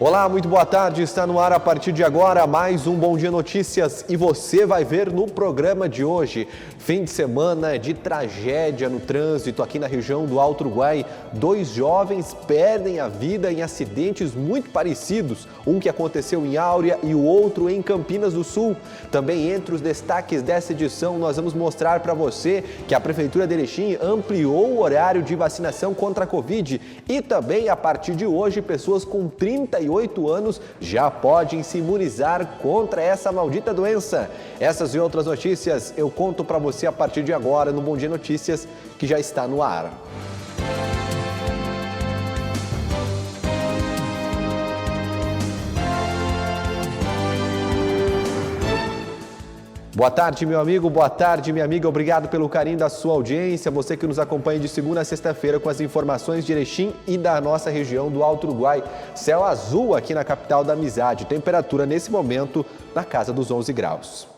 Olá, muito boa tarde. Está no ar a partir de agora mais um Bom Dia Notícias e você vai ver no programa de hoje, fim de semana de tragédia no trânsito aqui na região do Alto Uruguai. 2 jovens perdem a vida em acidentes muito parecidos, um que aconteceu em Áurea e o outro em Campinas do Sul. Também entre os destaques dessa edição nós vamos mostrar para você que a Prefeitura de Erechim ampliou o horário de vacinação contra a Covid e também a partir de hoje pessoas com 38 anos já podem se imunizar contra essa maldita doença. Essas e outras notícias eu conto para você a partir de agora no Bom Dia Notícias, que já está no ar. Boa tarde, meu amigo, boa tarde, minha amiga. Obrigado pelo carinho da sua audiência. Você que nos acompanha de segunda a sexta-feira com as informações de Erechim e da nossa região do Alto Uruguai. Céu azul aqui na capital da amizade. Temperatura nesse momento na casa dos 11 graus.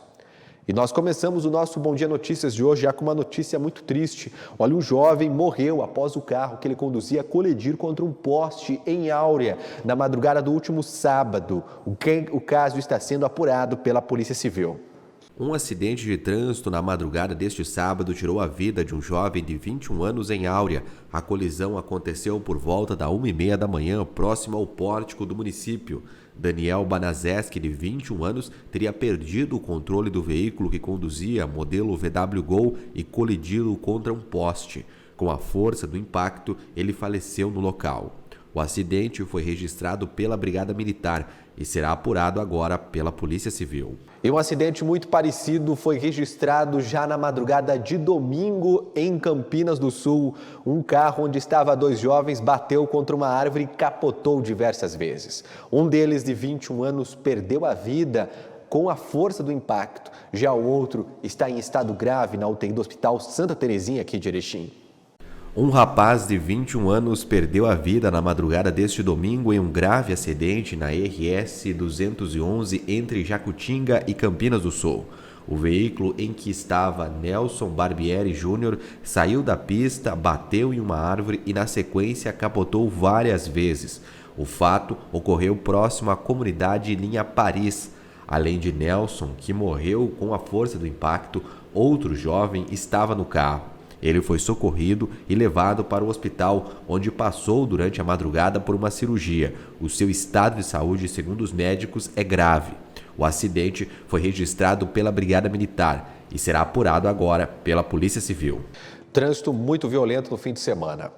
E nós começamos o nosso Bom Dia Notícias de hoje já com uma notícia muito triste. Olha, um jovem morreu após o carro que ele conduzia colidir contra um poste em Áurea na madrugada do último sábado. O caso está sendo apurado pela Polícia Civil. Um acidente de trânsito na madrugada deste sábado tirou a vida de um jovem de 21 anos em Áurea. A colisão aconteceu por volta da 1h30 da manhã, próximo ao pórtico do município. Daniel Banazeski, de 21 anos, teria perdido o controle do veículo que conduzia, modelo VW Gol, e colidido contra um poste. Com a força do impacto, ele faleceu no local. O acidente foi registrado pela Brigada Militar e será apurado agora pela Polícia Civil. E um acidente muito parecido foi registrado já na madrugada de domingo em Campinas do Sul. Um carro onde estavam 2 jovens bateu contra uma árvore e capotou diversas vezes. Um deles, de 21 anos, perdeu a vida com a força do impacto. Já o outro está em estado grave na UTI do Hospital Santa Terezinha aqui de Erechim. Um rapaz de 21 anos perdeu a vida na madrugada deste domingo em um grave acidente na RS 211 entre Jacutinga e Campinas do Sul. O veículo em que estava Nelson Barbieri Júnior saiu da pista, bateu em uma árvore e na sequência capotou várias vezes. O fato ocorreu próximo à comunidade Linha Paris. Além de Nelson, que morreu com a força do impacto, outro jovem estava no carro. Ele foi socorrido e levado para o hospital, onde passou durante a madrugada por uma cirurgia. O seu estado de saúde, segundo os médicos, é grave. O acidente foi registrado pela Brigada Militar e será apurado agora pela Polícia Civil. Trânsito muito violento no fim de semana.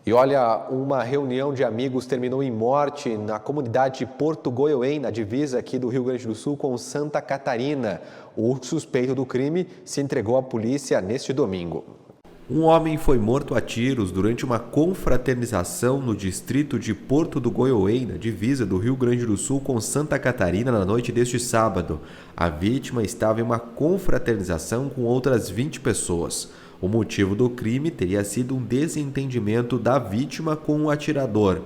E olha, uma reunião de amigos terminou em morte na comunidade Porto Goiôem, na divisa aqui do Rio Grande do Sul com Santa Catarina. O suspeito do crime se entregou à polícia neste domingo. Um homem foi morto a tiros durante uma confraternização no distrito de Porto do Goiôem, na divisa do Rio Grande do Sul com Santa Catarina, na noite deste sábado. A vítima estava em uma confraternização com outras 20 pessoas. O motivo do crime teria sido um desentendimento da vítima com o atirador.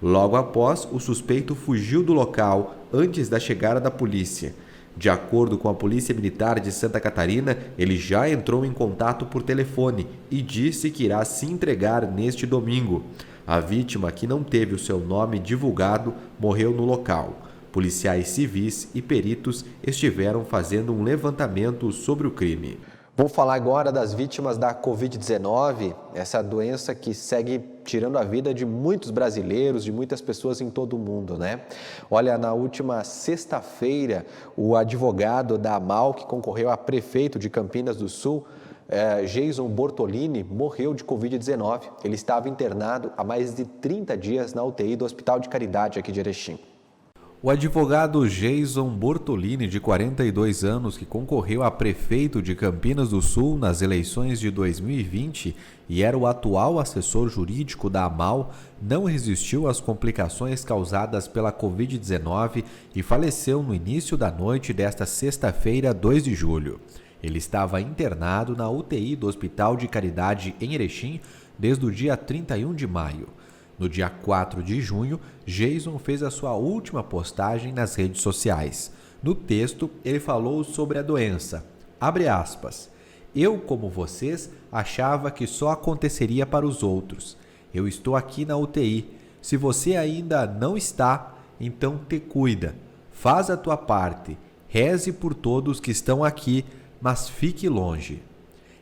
Logo após, o suspeito fugiu do local antes da chegada da polícia. De acordo com a Polícia Militar de Santa Catarina, ele já entrou em contato por telefone e disse que irá se entregar neste domingo. A vítima, que não teve o seu nome divulgado, morreu no local. Policiais civis e peritos estiveram fazendo um levantamento sobre o crime. Vamos falar agora das vítimas da Covid-19, essa doença que segue tirando a vida de muitos brasileiros, de muitas pessoas em todo o mundo, né? Olha, na última sexta-feira, o advogado da AMAL, que concorreu a prefeito de Campinas do Sul, Jason Bortolini, morreu de Covid-19. Ele estava internado há mais de 30 dias na UTI do Hospital de Caridade aqui de Erechim. O advogado Jason Bortolini, de 42 anos, que concorreu a prefeito de Campinas do Sul nas eleições de 2020 e era o atual assessor jurídico da AMAL, não resistiu às complicações causadas pela Covid-19 e faleceu no início da noite desta sexta-feira, 2 de julho. Ele estava internado na UTI do Hospital de Caridade em Erechim desde o dia 31 de maio. No dia 4 de junho, Jason fez a sua última postagem nas redes sociais. No texto, ele falou sobre a doença. Abre aspas. Eu, como vocês, achava que só aconteceria para os outros. Eu estou aqui na UTI. Se você ainda não está, Então te cuida, faz a tua parte, reze por todos que estão aqui, mas fique longe.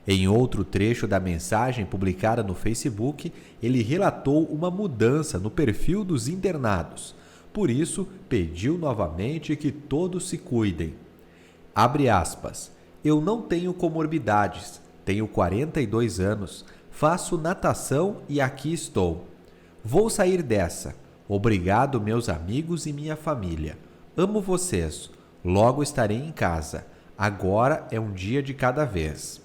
Em outro trecho da mensagem publicada no Facebook, ele relatou uma mudança no perfil dos internados. Por isso, pediu novamente que todos se cuidem. Abre aspas. Eu não tenho comorbidades, tenho 42 anos, faço natação e aqui estou. Vou sair dessa. Obrigado, meus amigos e minha família. Amo vocês. Logo estarei em casa. Agora é um dia de cada vez.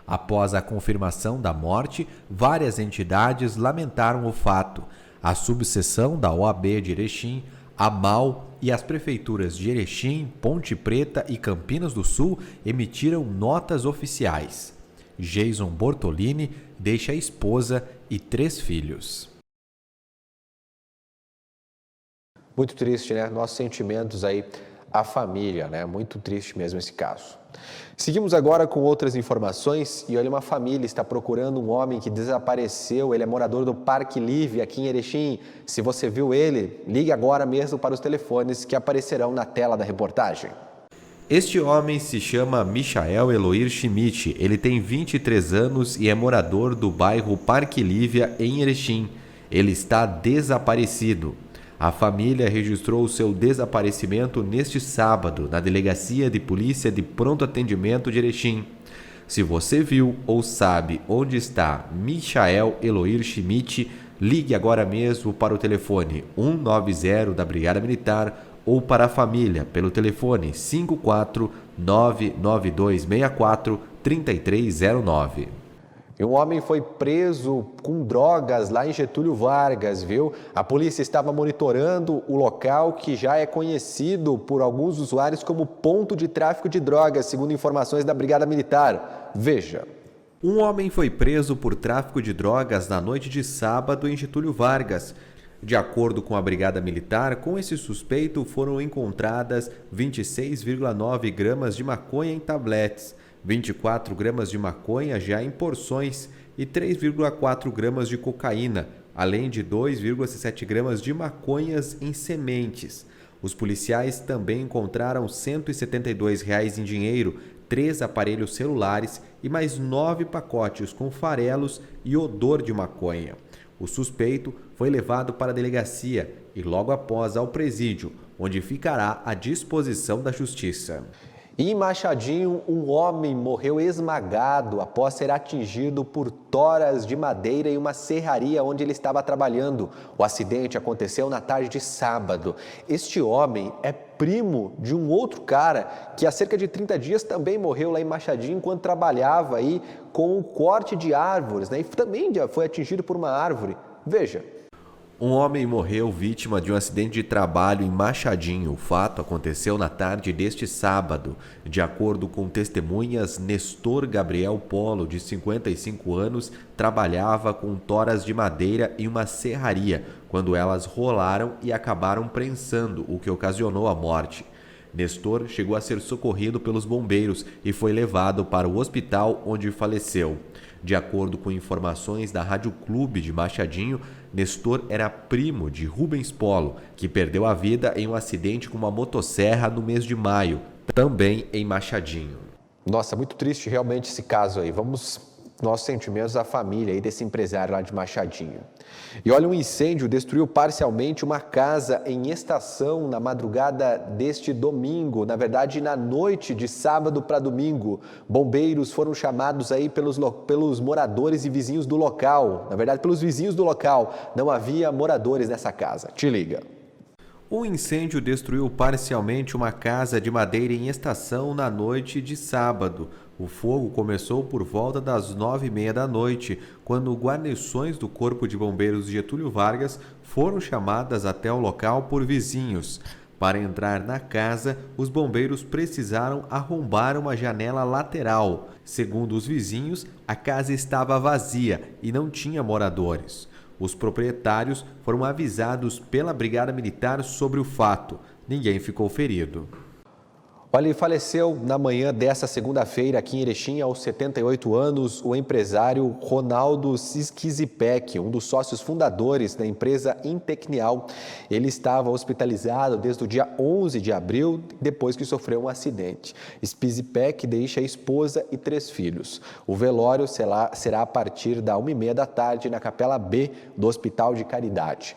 Após a confirmação da morte, várias entidades lamentaram o fato. A subseção da OAB de Erechim, a MAU e as prefeituras de Erechim, Ponte Preta e Campinas do Sul emitiram notas oficiais. Jason Bortolini deixa a esposa e 3 filhos. Muito triste, né? Nossos sentimentos aí à família, né? Muito triste mesmo esse caso. Seguimos agora com outras informações e olha, uma família está procurando um homem que desapareceu. Ele é morador do Parque Livre aqui em Erechim. Se você viu ele, ligue agora mesmo para os telefones que aparecerão na tela da reportagem. Este homem se chama Michael Eloir Schmidt. Ele tem 23 anos e é morador do bairro Parque Lívia, em Erechim. Ele está desaparecido. A família registrou seu desaparecimento neste sábado na Delegacia de Polícia de Pronto Atendimento de Erechim. Se você viu ou sabe onde está Michael Eloir Schmidt, ligue agora mesmo para o telefone 190 da Brigada Militar ou para a família pelo telefone 54 99264 3309. E um homem foi preso com drogas lá em Getúlio Vargas, viu? A polícia estava monitorando o local que já é conhecido por alguns usuários como ponto de tráfico de drogas, segundo informações da Brigada Militar. Veja. Um homem foi preso por tráfico de drogas na noite de sábado em Getúlio Vargas. De acordo com a Brigada Militar, com esse suspeito foram encontradas 26,9 gramas de maconha em tabletes, 24 gramas de maconha já em porções e 3,4 gramas de cocaína, além de 2,7 gramas de maconhas em sementes. Os policiais também encontraram R$ 172 em dinheiro, 3 aparelhos celulares e mais 9 pacotes com farelos e odor de maconha. O suspeito foi levado para a delegacia e logo após ao presídio, onde ficará à disposição da Justiça. E em Machadinho, um homem morreu esmagado após ser atingido por toras de madeira em uma serraria onde ele estava trabalhando. O acidente aconteceu na tarde de sábado. Este homem é primo de um outro cara que há cerca de 30 dias também morreu lá em Machadinho enquanto trabalhava aí com o corte de árvores, né? E também já foi atingido por uma árvore. Veja. Um homem morreu vítima de um acidente de trabalho em Machadinho. O fato aconteceu na tarde deste sábado. De acordo com testemunhas, Nestor Gabriel Polo, de 55 anos, trabalhava com toras de madeira em uma serraria, quando elas rolaram e acabaram prensando, o que ocasionou a morte. Nestor chegou a ser socorrido pelos bombeiros e foi levado para o hospital, onde faleceu. De acordo com informações da Rádio Clube de Machadinho, Nestor era primo de Rubens Polo, que perdeu a vida em um acidente com uma motosserra no mês de maio, também em Machadinho. Nossa, muito triste realmente esse caso aí. Nossos sentimentos à família aí desse empresário lá de Machadinho. E olha, um incêndio destruiu parcialmente uma casa em Estação na madrugada deste domingo, na verdade na noite de sábado para domingo. Bombeiros foram chamados aí pelos moradores e vizinhos do local, na verdade pelos vizinhos do local. Não havia moradores nessa casa. Te liga. Um incêndio destruiu parcialmente uma casa de madeira em Estação na noite de sábado. O fogo começou por volta das 9h30 da noite, quando guarnições do Corpo de Bombeiros de Getúlio Vargas foram chamadas até o local por vizinhos. Para entrar na casa, os bombeiros precisaram arrombar uma janela lateral. Segundo os vizinhos, a casa estava vazia e não tinha moradores. Os proprietários foram avisados pela Brigada Militar sobre o fato. Ninguém ficou ferido. Olha, ele faleceu na manhã desta segunda-feira aqui em Erechim, aos 78 anos, o empresário Ronaldo Schizipek, um dos sócios fundadores da empresa Intecnial. Ele estava hospitalizado desde o dia 11 de abril, depois que sofreu um acidente. Schizipek deixa a esposa e 3 filhos. O velório será a partir da 1h30 da tarde na Capela B do Hospital de Caridade.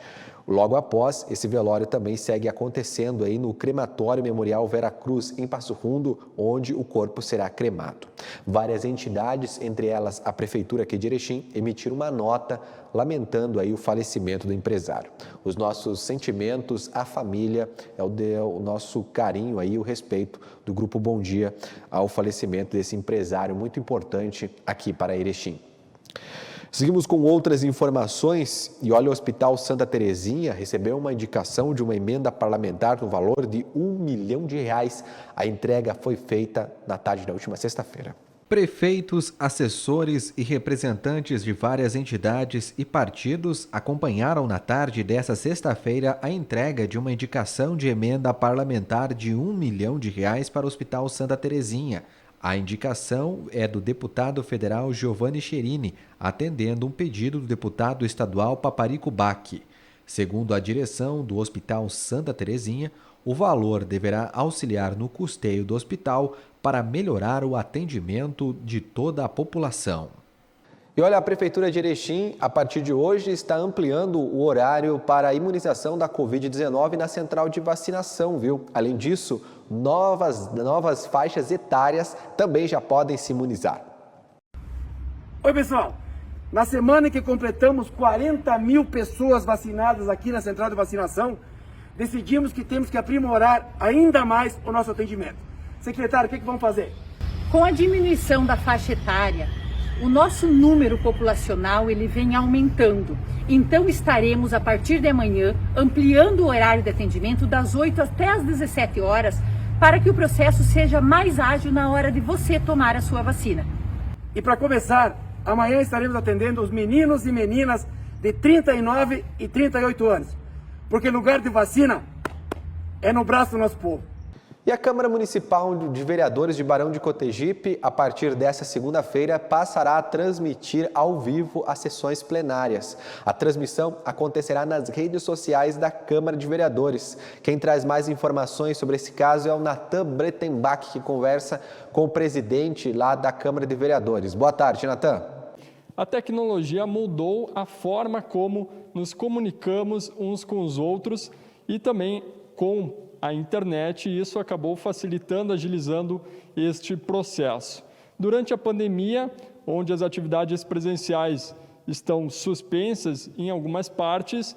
Logo após, esse velório também segue acontecendo aí no Crematório Memorial Vera Cruz, em Passo Fundo, onde o corpo será cremado. Várias entidades, entre elas a Prefeitura aqui de Erechim, emitiram uma nota lamentando aí o falecimento do empresário. Os nossos sentimentos à família, o nosso carinho aí, o respeito do Grupo Bom Dia ao falecimento desse empresário muito importante aqui para Erechim. Seguimos com outras informações e olha, o Hospital Santa Terezinha recebeu uma indicação de uma emenda parlamentar no valor de R$1 milhão. A entrega foi feita na tarde da última sexta-feira. Prefeitos, assessores e representantes de várias entidades e partidos acompanharam na tarde desta sexta-feira a entrega de uma indicação de emenda parlamentar de R$1 milhão para o Hospital Santa Terezinha. A indicação é do deputado federal Giovanni Cherini, atendendo um pedido do deputado estadual Paparico Bacchi. Segundo a direção do Hospital Santa Terezinha, o valor deverá auxiliar no custeio do hospital para melhorar o atendimento de toda a população. E olha, a Prefeitura de Erechim, a partir de hoje, está ampliando o horário para a imunização da Covid-19 na central de vacinação, viu? Além disso, novas faixas etárias também já podem se imunizar. Oi, pessoal! Na semana em que completamos 40 mil pessoas vacinadas aqui na central de vacinação, decidimos que temos que aprimorar ainda mais o nosso atendimento. Secretário, o que vamos fazer? Com a diminuição da faixa etária, o nosso número populacional ele vem aumentando. Então estaremos, a partir de amanhã, ampliando o horário de atendimento das 8 até as 17 horas, para que o processo seja mais ágil na hora de você tomar a sua vacina. E para começar, amanhã estaremos atendendo os meninos e meninas de 39 e 38 anos. Porque lugar de vacina é no braço do nosso povo. E a Câmara Municipal de Vereadores de Barão de Cotegipe, a partir desta segunda-feira, passará a transmitir ao vivo as sessões plenárias. A transmissão acontecerá nas redes sociais da Câmara de Vereadores. Quem traz mais informações sobre esse caso é o Natan Bretenbach, que conversa com o presidente lá da Câmara de Vereadores. Boa tarde, Natan. A tecnologia mudou a forma como nos comunicamos uns com os outros e também com a internet, e isso acabou facilitando, agilizando este processo. Durante a pandemia, onde as atividades presenciais estão suspensas em algumas partes,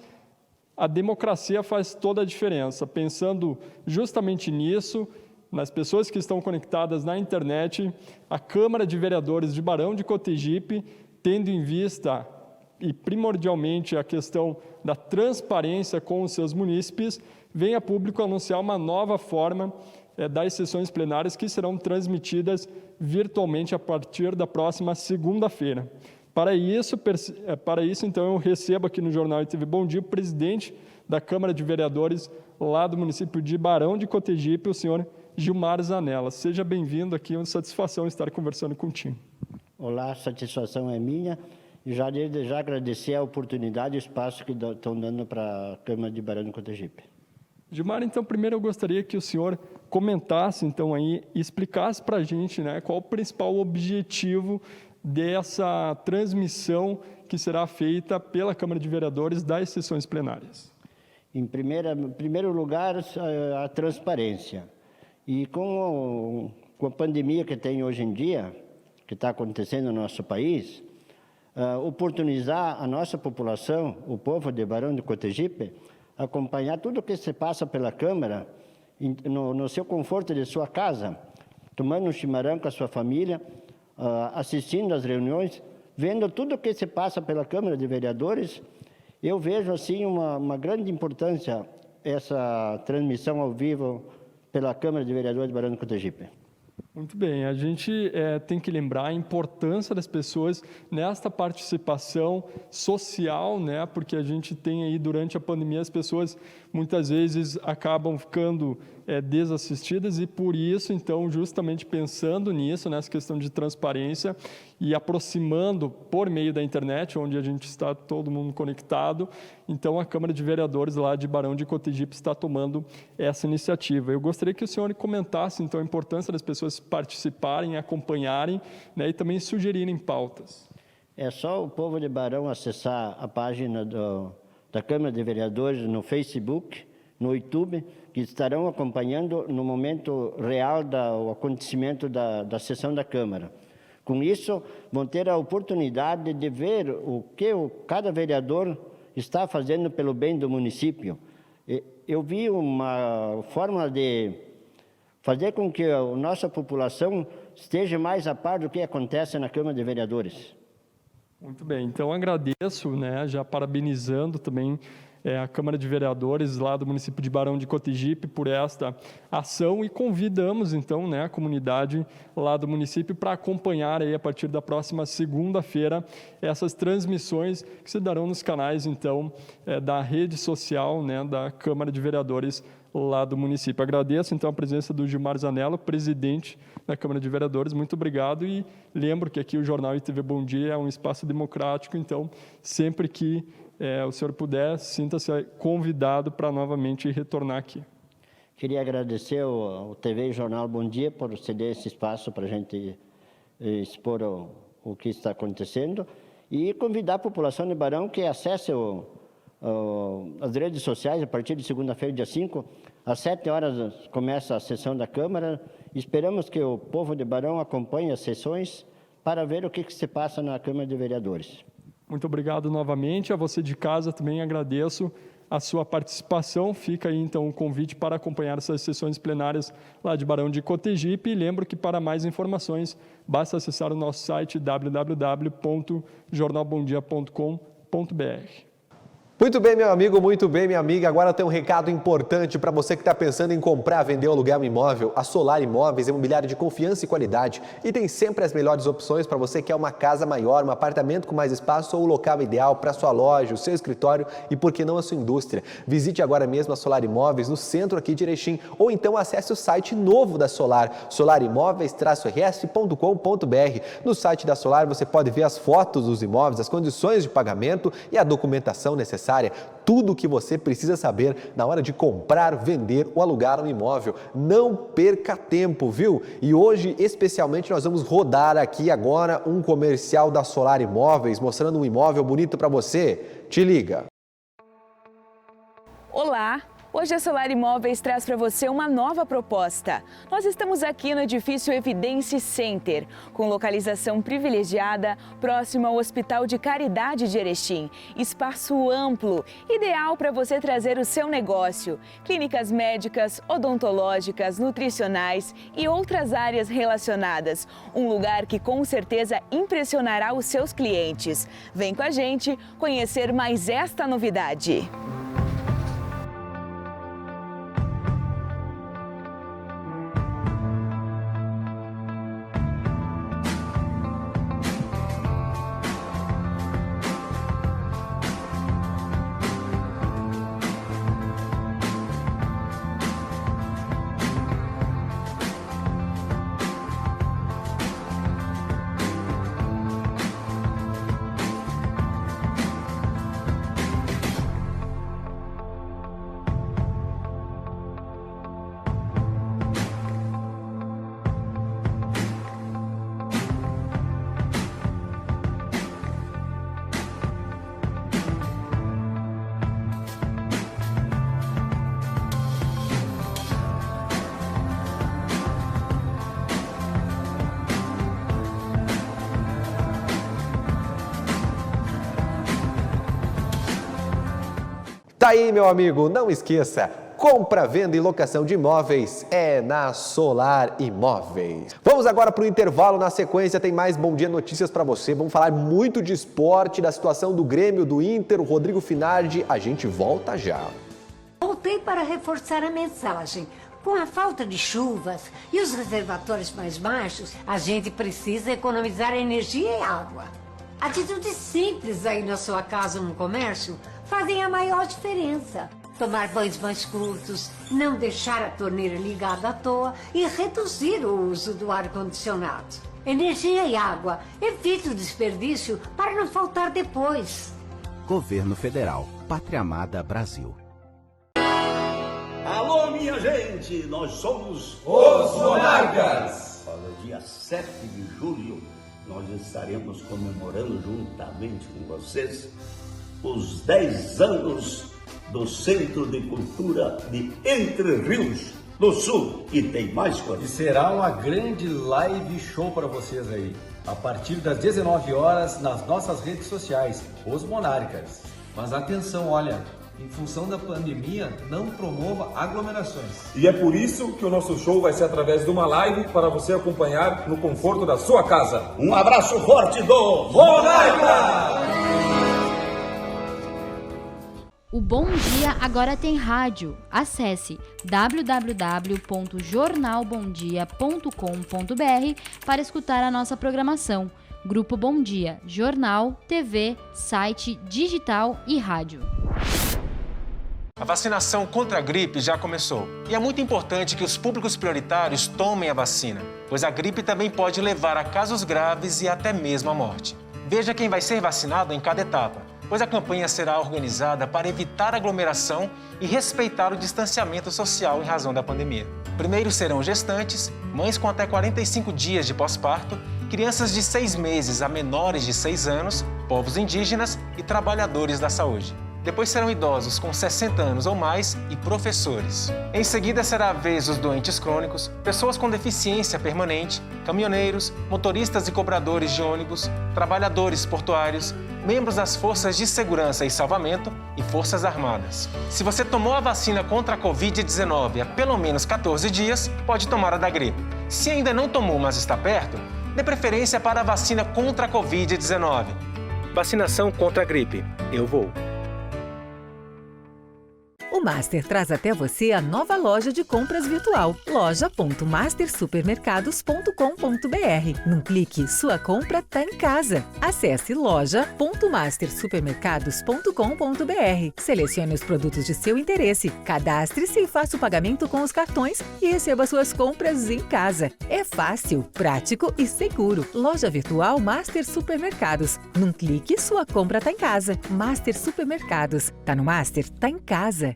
a democracia faz toda a diferença. Pensando justamente nisso, nas pessoas que estão conectadas na internet, a Câmara de Vereadores de Barão de Cotegipe, tendo em vista e primordialmente a questão da transparência com os seus munícipes, vem a público anunciar uma nova forma das sessões plenárias que serão transmitidas virtualmente a partir da próxima segunda-feira. Para isso, então, eu recebo aqui no Jornal TV Bom Dia o presidente da Câmara de Vereadores lá do município de Barão de Cotegipe, o senhor Gilmar Zanella. Seja bem-vindo aqui, é uma satisfação estar conversando contigo. Olá, a satisfação é minha. E já desde já agradecer a oportunidade e o espaço que estão dando para a Câmara de Barão de Cotegipe. Gilmar, então, primeiro eu gostaria que o senhor comentasse, então, aí, e explicasse para a gente, né, qual o principal objetivo dessa transmissão que será feita pela Câmara de Vereadores das sessões plenárias. Em primeiro lugar, a transparência. E com a pandemia que tem hoje em dia, que está acontecendo no nosso país, oportunizar a nossa população, o povo de Barão de Cotegipe, acompanhar tudo o que se passa pela Câmara, no seu conforto de sua casa, tomando um chimarrão com a sua família, assistindo às reuniões, vendo tudo o que se passa pela Câmara de Vereadores. Eu vejo assim uma grande importância essa transmissão ao vivo pela Câmara de Vereadores de Barão de Cotegipe. Muito bem, a gente tem que lembrar a importância das pessoas nesta participação social, né? Porque a gente tem aí, durante a pandemia, as pessoas muitas vezes acabam ficando desassistidas e por isso, então, justamente pensando nisso, nessa questão de transparência e aproximando por meio da internet, onde a gente está todo mundo conectado, então a Câmara de Vereadores lá de Barão de Cotegipe está tomando essa iniciativa. Eu gostaria que o senhor comentasse, então, a importância das pessoas participarem, acompanharem, né, e também sugerirem pautas. É só o povo de Barão acessar a página da Câmara de Vereadores no Facebook, no YouTube, que estarão acompanhando no momento real do acontecimento da sessão da Câmara. Com isso, vão ter a oportunidade de ver o que cada vereador está fazendo pelo bem do município. Eu vi uma forma de fazer com que a nossa população esteja mais a par do que acontece na Câmara de Vereadores. Muito bem, então agradeço, né, já parabenizando também a Câmara de Vereadores lá do município de Barão de Cotegipe por esta ação e convidamos então, né, a comunidade lá do município para acompanhar aí a partir da próxima segunda-feira essas transmissões que se darão nos canais então da rede social, né, da Câmara de Vereadores lá do município. Agradeço então a presença do Gilmar Zanello, presidente da Câmara de Vereadores, muito obrigado e lembro que aqui o Jornal e TV Bom Dia é um espaço democrático, então sempre que o senhor puder, sinta-se convidado para novamente retornar aqui. Queria agradecer ao TV e Jornal Bom Dia por ceder esse espaço para a gente expor o que está acontecendo e convidar a população de Barão que acesse as redes sociais a partir de segunda-feira, dia 5, às 7 horas começa a sessão da Câmara. Esperamos que o povo de Barão acompanhe as sessões para ver o que se passa na Câmara de Vereadores. Muito obrigado novamente. A você de casa também agradeço a sua participação. Fica aí então o convite para acompanhar essas sessões plenárias lá de Barão de Cotegipe. E lembro que para mais informações basta acessar o nosso site www.jornalbomdia.com.br. Muito bem, meu amigo, muito bem, minha amiga. Agora tem um recado importante para você que está pensando em comprar, vender ou alugar um imóvel. A Solar Imóveis é imobiliária de confiança e qualidade e tem sempre as melhores opções para você que quer uma casa maior, um apartamento com mais espaço ou o local ideal para sua loja, o seu escritório e, por que não, a sua indústria. Visite agora mesmo a Solar Imóveis no centro aqui de Erechim ou então acesse o site novo da Solar, solarimóveis-rs.com.br. No site da Solar você pode ver as fotos dos imóveis, as condições de pagamento e a documentação necessária. Tudo o que você precisa saber na hora de comprar, vender ou alugar um imóvel. Não perca tempo, viu? E hoje, especialmente, nós vamos rodar aqui agora um comercial da Solar Imóveis, mostrando um imóvel bonito para você. Te liga! Olá! Hoje a Solar Imóveis traz para você uma nova proposta. Nós estamos aqui no edifício Evidence Center, com localização privilegiada, próximo ao Hospital de Caridade de Erechim. Espaço amplo, ideal para você trazer o seu negócio. Clínicas médicas, odontológicas, nutricionais e outras áreas relacionadas. Um lugar que com certeza impressionará os seus clientes. Vem com a gente conhecer mais esta novidade. Tá aí, meu amigo, não esqueça, compra, venda e locação de imóveis é na Solar Imóveis. Vamos agora para o intervalo, na sequência tem mais Bom Dia Notícias para você. Vamos falar muito de esporte, da situação do Grêmio, do Inter, o Rodrigo Finardi, a gente volta já. Voltei para reforçar a mensagem. Com a falta de chuvas e os reservatórios mais baixos, a gente precisa economizar energia e água. Atitudes simples aí na sua casa ou no comércio fazem a maior diferença. Tomar banhos mais curtos, não deixar a torneira ligada à toa e reduzir o uso do ar-condicionado. Energia e água. Evite o desperdício para não faltar depois. Governo Federal. Pátria Amada Brasil. Alô, minha gente, nós somos os Monarcas. Para o dia 7 de julho, nós estaremos comemorando juntamente com vocês os 10 anos do Centro de Cultura de Entre Rios do Sul. E tem mais coisa. E será uma grande live show para vocês aí, a partir das 19 horas nas nossas redes sociais, os Monarcas. Mas atenção, olha, em função da pandemia, não promova aglomerações. E é por isso que o nosso show vai ser através de uma live para você acompanhar no conforto da sua casa. Um abraço forte do Monarca! O Bom Dia agora tem rádio. Acesse www.jornalbomdia.com.br para escutar a nossa programação. Grupo Bom Dia, jornal, TV, site, digital e rádio. A vacinação contra a gripe já começou. E é muito importante que os públicos prioritários tomem a vacina, pois a gripe também pode levar a casos graves e até mesmo a morte. Veja quem vai ser vacinado em cada etapa, pois a campanha será organizada para evitar aglomeração e respeitar o distanciamento social em razão da pandemia. Primeiro serão gestantes, mães com até 45 dias de pós-parto, crianças de 6 meses a menores de 6 anos, povos indígenas e trabalhadores da saúde. Depois serão idosos com 60 anos ou mais e professores. Em seguida será a vez dos doentes crônicos, pessoas com deficiência permanente, caminhoneiros, motoristas e cobradores de ônibus, trabalhadores portuários, membros das forças de segurança e salvamento e forças armadas. Se você tomou a vacina contra a Covid-19 há pelo menos 14 dias, pode tomar a da gripe. Se ainda não tomou, mas está perto, dê preferência para a vacina contra a Covid-19. Vacinação contra a gripe. Eu vou. O Master traz até você a nova loja de compras virtual, loja.mastersupermercados.com.br. Num clique, sua compra está em casa. Acesse loja.mastersupermercados.com.br. Selecione os produtos de seu interesse, cadastre-se e faça o pagamento com os cartões e receba suas compras em casa. É fácil, prático e seguro. Loja virtual Master Supermercados. Num clique, sua compra está em casa. Master Supermercados. Tá no Master, tá em casa.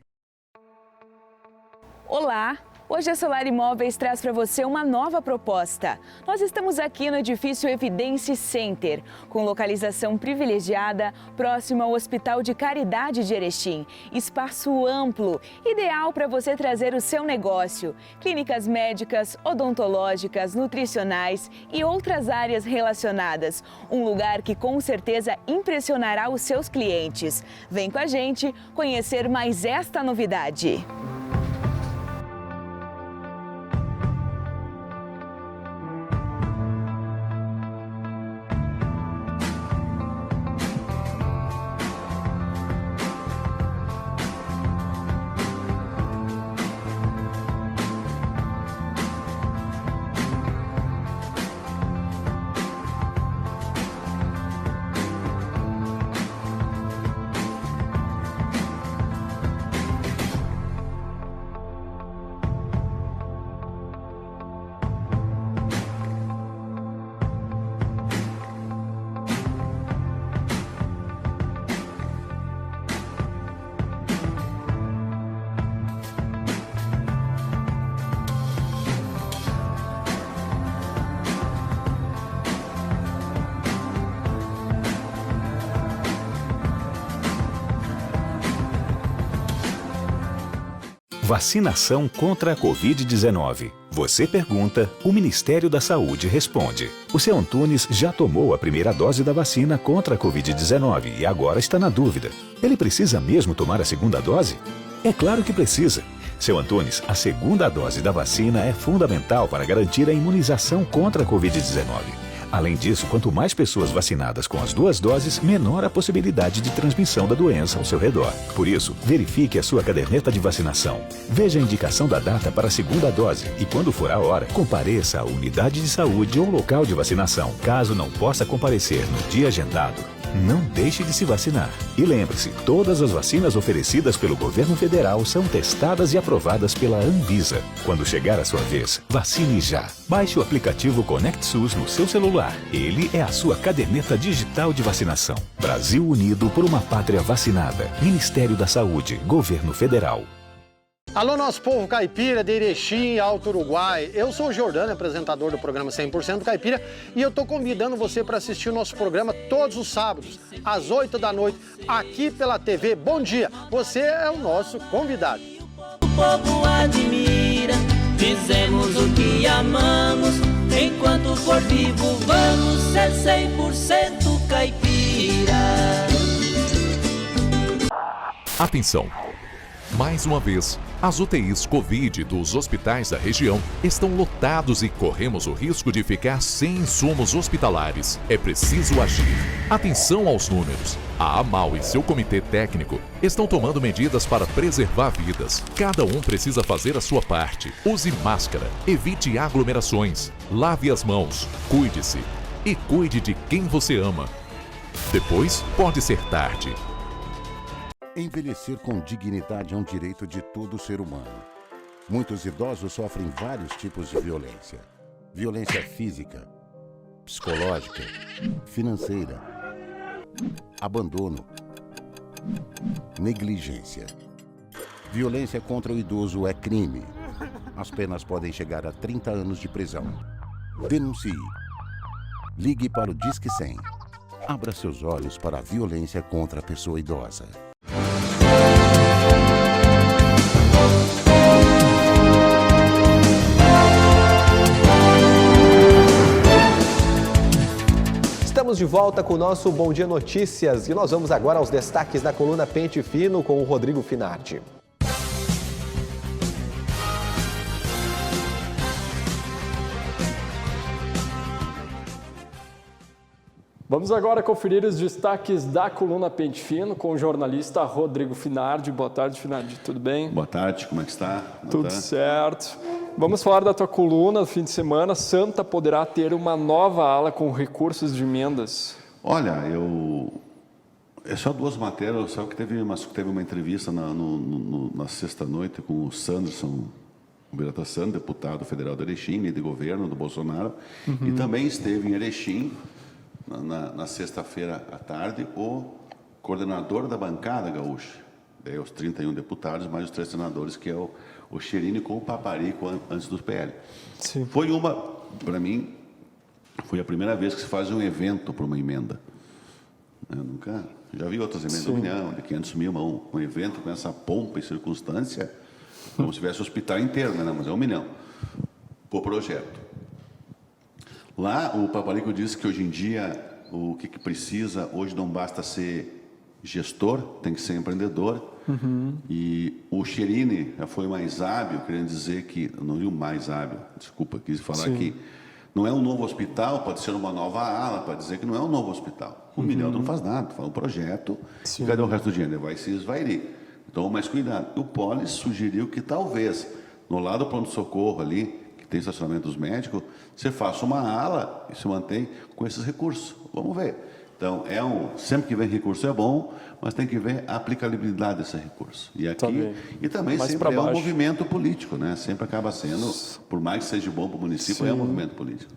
Olá! Hoje a Solar Imóveis traz para você uma nova proposta. Nós estamos aqui no edifício Evidência Center, com localização privilegiada, próximo ao Hospital de Caridade de Erechim. Espaço amplo, ideal para você trazer o seu negócio. Clínicas médicas, odontológicas, nutricionais e outras áreas relacionadas. Um lugar que com certeza impressionará os seus clientes. Vem com a gente conhecer mais esta novidade. Vacinação contra a Covid-19. Você pergunta, o Ministério da Saúde responde. O seu Antunes já tomou a primeira dose da vacina contra a Covid-19 e agora está na dúvida. Ele precisa mesmo tomar a segunda dose? É claro que precisa. Seu Antunes, a segunda dose da vacina é fundamental para garantir a imunização contra a Covid-19. Além disso, quanto mais pessoas vacinadas com as 2 doses, menor a possibilidade de transmissão da doença ao seu redor. Por isso, verifique a sua caderneta de vacinação. Veja a indicação da data para a 2ª dose e, quando for a hora, compareça à unidade de saúde ou local de vacinação. Caso não possa comparecer no dia agendado, não deixe de se vacinar. E lembre-se, todas as vacinas oferecidas pelo governo federal são testadas e aprovadas pela Anvisa. Quando chegar a sua vez, vacine já. Baixe o aplicativo Conect SUS no seu celular. Ele é a sua caderneta digital de vacinação. Brasil unido por uma pátria vacinada. Ministério da Saúde, Governo Federal. Alô, nosso povo caipira de Erechim, Alto Uruguai. Eu sou o Jordano, apresentador do programa 100% Caipira, e eu estou convidando você para assistir o nosso programa todos os sábados, às 8 da noite, aqui pela TV Bom Dia. Você é o nosso convidado. O povo admira, dizemos o que amamos, enquanto for vivo vamos ser 100% caipira. Atenção! Mais uma vez, as UTIs Covid dos hospitais da região estão lotados e corremos o risco de ficar sem insumos hospitalares. É preciso agir. Atenção aos números. A AMAL e seu comitê técnico estão tomando medidas para preservar vidas. Cada um precisa fazer a sua parte. Use máscara, evite aglomerações, lave as mãos, cuide-se e cuide de quem você ama. Depois pode ser tarde. Envelhecer com dignidade é um direito de todo ser humano. Muitos idosos sofrem vários tipos de violência. Violência física, psicológica, financeira, abandono, negligência. Violência contra o idoso é crime. As penas podem chegar a 30 anos de prisão. Denuncie. Ligue para o Disque 100. Abra seus olhos para a violência contra a pessoa idosa. Estamos de volta com o nosso Bom Dia Notícias e nós vamos agora aos destaques da coluna Pente Fino com o Rodrigo Finardi. Vamos agora conferir os destaques da coluna Pente Fino com o jornalista Rodrigo Finardi. Boa tarde, Finardi. Tudo bem? Boa tarde, como é que está? Tudo certo. Vamos falar da tua coluna do fim de semana. Santa poderá ter uma nova ala com recursos de emendas. Olha, é só 2 matérias. Sabe que teve uma entrevista na sexta-noite com o Sanderson, o Berata Santos, deputado federal de Erechim, líder de governo do Bolsonaro, e também esteve em Erechim, na sexta-feira à tarde, o coordenador da bancada gaúcha, os 31 deputados, mais os 3 senadores, que é o Cherini com o Paparico antes do PL. Sim. Para mim, foi a primeira vez que se faz um evento para uma emenda. Eu nunca, já vi outras emendas de 1 milhão, de 500 mil, mas um evento com essa pompa e circunstância, como se tivesse o hospital inteiro, né? Mas é 1 milhão por projeto. Lá, o Paparico disse que hoje em dia, o que precisa, hoje não basta ser gestor, tem que ser empreendedor. E o Cherini já foi mais hábil, querendo dizer que, não vi o mais hábil, desculpa, quis falar que não é um novo hospital, pode ser uma nova ala, para dizer que não é um novo hospital. 1 milhão não faz nada, faz um projeto, e cadê o resto do dinheiro? Vai se esvairir. Então, mais cuidado. O Polis sugeriu que talvez, no lado do pronto-socorro ali, tem estacionamento dos médicos, você faça uma ala e se mantém com esses recursos. Vamos ver. Então, sempre que vem recurso é bom, mas tem que ver a aplicabilidade desse recurso. E aqui, e também sempre é um movimento político, né? Sempre acaba sendo, por mais que seja bom para o município, é um movimento político.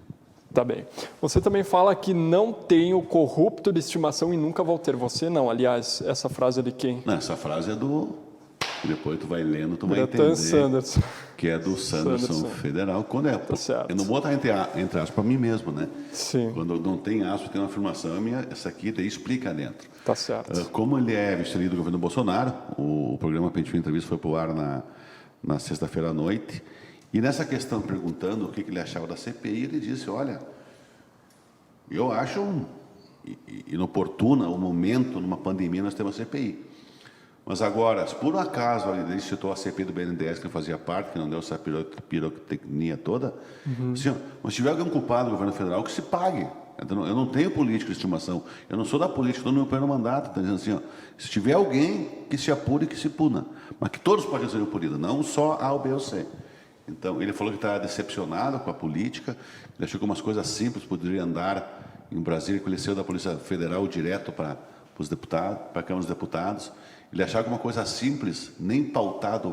Tá bem. Você também fala que não tem o corrupto de estimação e nunca vou ter. Você não, aliás, essa frase é de quem? Não, essa frase é do... Depois tu vai lendo, tu vai entender Sanderson. Que é do Sanderson Federal. Quando eu não vou botar entre aspas para mim mesmo, né? Sim. Quando não tem aspas, tem uma afirmação, essa aqui daí explica dentro. Tá certo. Como ele é vice-líder do governo Bolsonaro, o programa Pente Fino Entrevista foi para o ar na sexta-feira à noite, e nessa questão, perguntando o que ele achava da CPI, ele disse, olha, eu acho inoportuna o momento, numa pandemia, nós temos a CPI. Mas agora, se por um acaso ele citou a CPI do BNDES, que fazia parte, que não deu essa pirotecnia toda, assim, mas se tiver algum culpado do governo federal, que se pague. Eu não tenho político de estimação. Eu não sou da política, estou no meu primeiro mandato. Está dizendo assim, ó, se tiver alguém que se apure e que se puna. Mas que todos podem ser punidos, não só A, ou B ou C. Então, ele falou que está decepcionado com a política, ele achou que umas coisas simples poderiam andar em Brasília, que ele saiu da Polícia Federal direto para os deputados, para a Câmara dos Deputados. Ele achava que uma coisa simples, nem pautado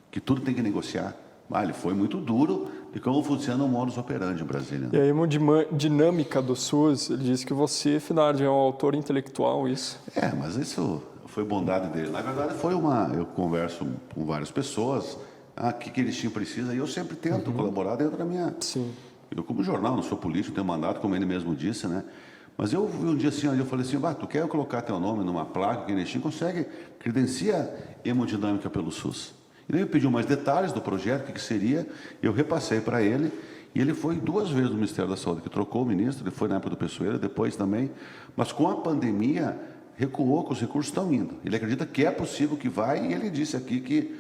que tudo tem que negociar. Ele foi muito duro de como funciona o modus operandi em Brasília. E aí, uma dinâmica do SUS, ele disse que você, Finardi, é um autor intelectual, isso? Mas isso foi bondade dele. Na verdade, eu converso com várias pessoas, o que eles tinham precisa, e eu sempre tento colaborar dentro da minha... Sim. Eu, como jornal, não sou político, tenho mandato, como ele mesmo disse, né? Mas eu vi um dia assim, eu falei assim, tu quer colocar teu nome numa placa que a Enestim consegue credenciar hemodinâmica pelo SUS? E daí ele pediu mais detalhes do projeto, o que seria, eu repassei para ele, e ele foi 2 vezes no Ministério da Saúde, que trocou o ministro, ele foi na época do Pessoeira, depois também, mas com a pandemia, recuou, que os recursos estão indo. Ele acredita que é possível que vai, e ele disse aqui que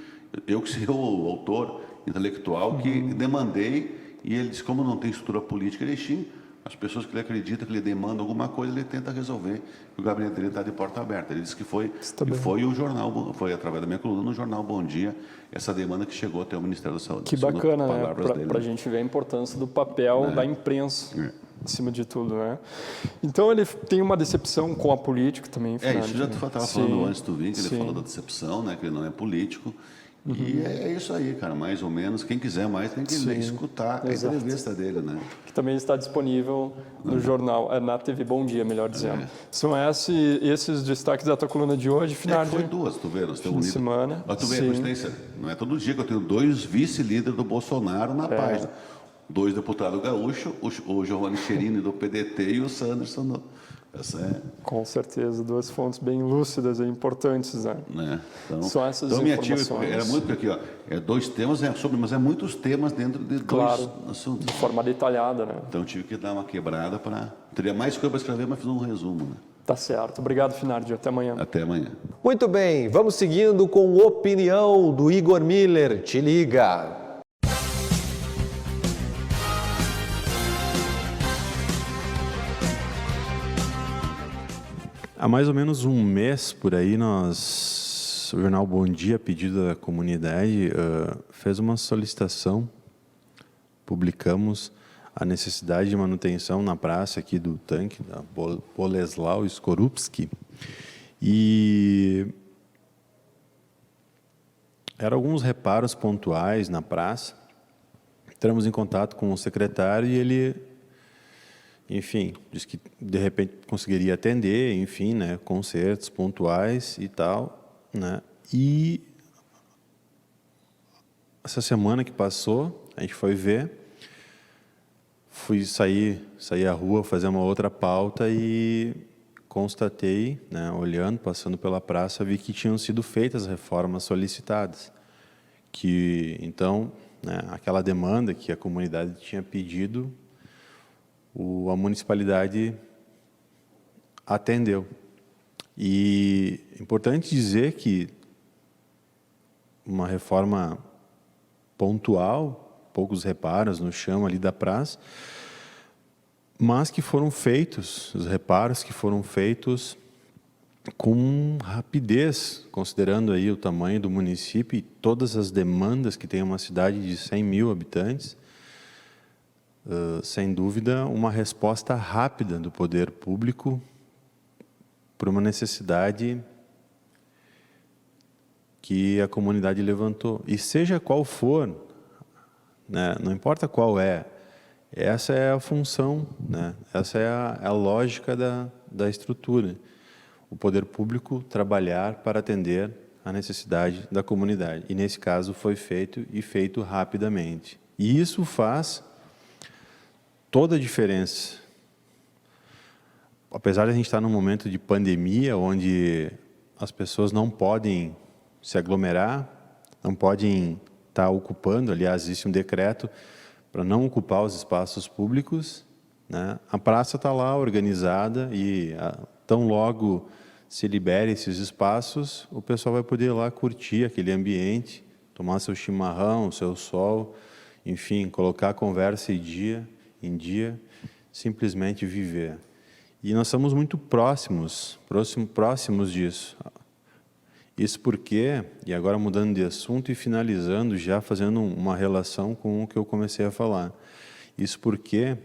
eu que sou o autor intelectual, que demandei, e ele disse, como não tem estrutura política, Erechim, as pessoas que ele acredita que ele demanda alguma coisa, ele tenta resolver. O gabinete dele está de porta aberta. Ele disse que foi o jornal, foi através da minha coluna no jornal Bom Dia, essa demanda que chegou até o Ministério da Saúde. Que bacana, né? Para a gente ver a importância do papel da imprensa, acima de tudo, né? Então ele tem uma decepção com a política também. Isso já tu estava falando antes do vir, que ele falou da decepção, né? Que ele não é político. E é isso aí, cara, mais ou menos. Quem quiser mais tem que escutar a entrevista dele, né? Que também está disponível no jornal, na TV Bom Dia, melhor dizendo. São esses destaques da tua coluna de hoje, Finardi? Foi 2, tu vê, nós temos fim de semana. Mas tu vê a coincidência, não é todo dia que eu tenho 2 vice-líderes do Bolsonaro na página. 2 deputados gaúchos, o Giovanni Cherini do PDT e o Sanderson do... Com certeza, 2 fontes bem lúcidas e importantes, né? Então, são essas informações. Era muito aqui, ó, 2 temas, mas é muitos temas dentro de 2 assuntos. De forma detalhada, né? Então tive que dar uma quebrada para... Teria mais coisa para escrever, mas fiz um resumo, né? Tá certo. Obrigado, Finardi. Até amanhã. Até amanhã. Muito bem, vamos seguindo com opinião do Igor Miller. Te liga! Há mais ou menos um mês por aí, o jornal Bom Dia, a pedido da comunidade, fez uma solicitação, publicamos a necessidade de manutenção na praça aqui do tanque, da Boleslau Skorupski, e eram alguns reparos pontuais na praça. Entramos em contato com o secretário e ele... Enfim, disse que de repente conseguiria atender, enfim, né, concertos pontuais e tal, né? E essa semana que passou, a gente foi ver, fui sair à rua, fazer uma outra pauta e constatei, né, olhando, passando pela praça, vi que tinham sido feitas as reformas solicitadas, que então, né, aquela demanda que a comunidade tinha pedido, a municipalidade atendeu. E é importante dizer que uma reforma pontual, poucos reparos no chão ali da praça, mas que foram feitos, os reparos que foram feitos com rapidez, considerando aí o tamanho do município e todas as demandas que tem uma cidade de 100 mil habitantes, sem dúvida, uma resposta rápida do poder público para uma necessidade que a comunidade levantou. E seja qual for, né, não importa qual essa é a função, né, essa é a lógica da estrutura. O poder público trabalhar para atender a necessidade da comunidade. E, nesse caso, foi feito e feito rapidamente. E isso faz toda a diferença. Apesar de a gente estar num momento de pandemia, onde as pessoas não podem se aglomerar, não podem estar ocupando, aliás, existe um decreto para não ocupar os espaços públicos, né? A praça está lá organizada e tão logo se libere esses espaços, o pessoal vai poder ir lá curtir aquele ambiente, tomar seu chimarrão, seu sol, enfim, colocar a conversa em dia, simplesmente viver. E nós estamos muito próximos disso. Isso porque, e agora mudando de assunto e finalizando, já fazendo uma relação com o que eu comecei a falar. Isso porque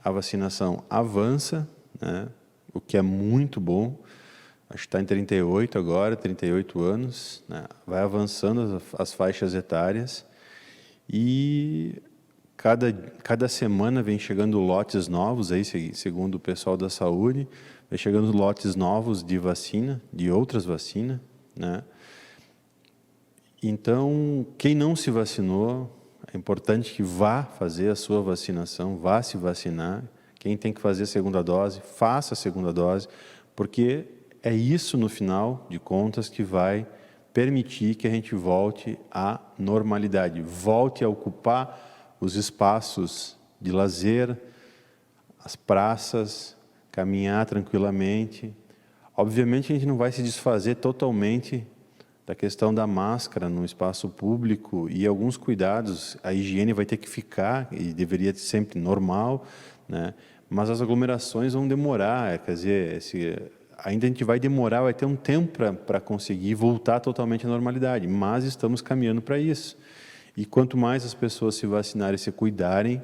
a vacinação avança, né, o que é muito bom. Acho que está em 38 agora, 38 anos, né, vai avançando as faixas etárias e cada semana vem chegando lotes novos, aí, segundo o pessoal da saúde, vem chegando lotes novos de vacina, de outras vacinas, né? Então, quem não se vacinou, é importante que vá fazer a sua vacinação, vá se vacinar. Quem tem que fazer a segunda dose, faça a segunda dose, porque é isso, no final de contas, que vai permitir que a gente volte à normalidade, volte a ocupar os espaços de lazer, as praças, caminhar tranquilamente. Obviamente, a gente não vai se desfazer totalmente da questão da máscara no espaço público e alguns cuidados. A higiene vai ter que ficar e deveria ser sempre normal, né? Mas as aglomerações vão demorar, quer dizer, ainda a gente vai demorar, vai ter um tempo para conseguir voltar totalmente à normalidade, mas estamos caminhando para isso. E quanto mais as pessoas se vacinarem e se cuidarem,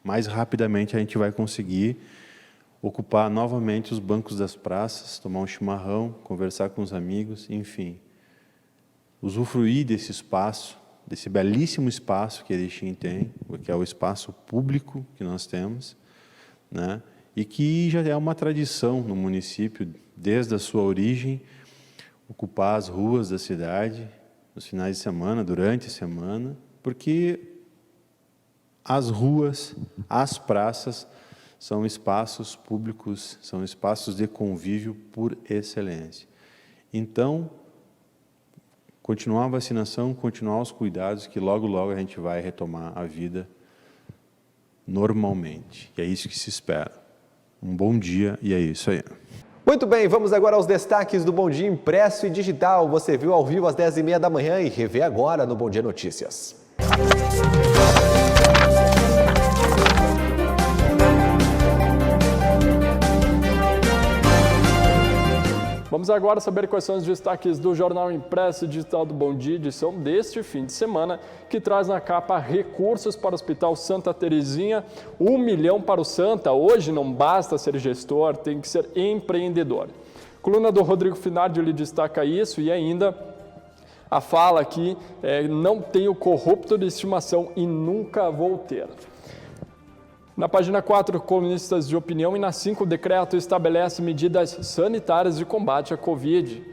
mais rapidamente a gente vai conseguir ocupar novamente os bancos das praças, tomar um chimarrão, conversar com os amigos, enfim. Usufruir desse espaço, desse belíssimo espaço que Erechim tem, que é o espaço público que nós temos, né? E que já é uma tradição no município, desde a sua origem, ocupar as ruas da cidade, nos finais de semana, durante a semana, porque as ruas, as praças, são espaços públicos, são espaços de convívio por excelência. Então, continuar a vacinação, continuar os cuidados, que logo, logo a gente vai retomar a vida normalmente. E é isso que se espera. Um bom dia e é isso aí. Muito bem, vamos agora aos destaques do Bom Dia impresso e digital. Você viu ao vivo às 10h30 da manhã e revê agora no Bom Dia Notícias. Vamos agora saber quais são os destaques do Jornal Impresso e Digital do Bom Dia, edição deste fim de semana, que traz na capa recursos para o Hospital Santa Terezinha, 1 milhão para o Santa. Hoje não basta ser gestor, tem que ser empreendedor. Coluna do Rodrigo Finardi lhe destaca isso e ainda a fala que não tenho corrupto de estimação e nunca vou ter. Na página 4, colunistas de opinião, e na 5, o decreto estabelece medidas sanitárias de combate à Covid.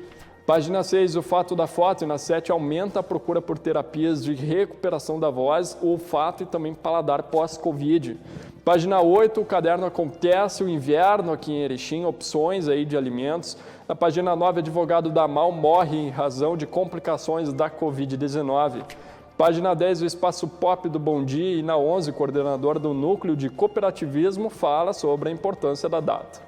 Página 6, o fato da foto, e na 7, aumenta a procura por terapias de recuperação da voz, olfato e também paladar pós-Covid. Página 8, o caderno Acontece o Inverno aqui em Erechim, opções aí de alimentos. Na página 9, advogado da AMAL morre em razão de complicações da Covid-19. Página 10, o Espaço Pop do Bom Dia, e na 11, o coordenador do Núcleo de Cooperativismo fala sobre a importância da data.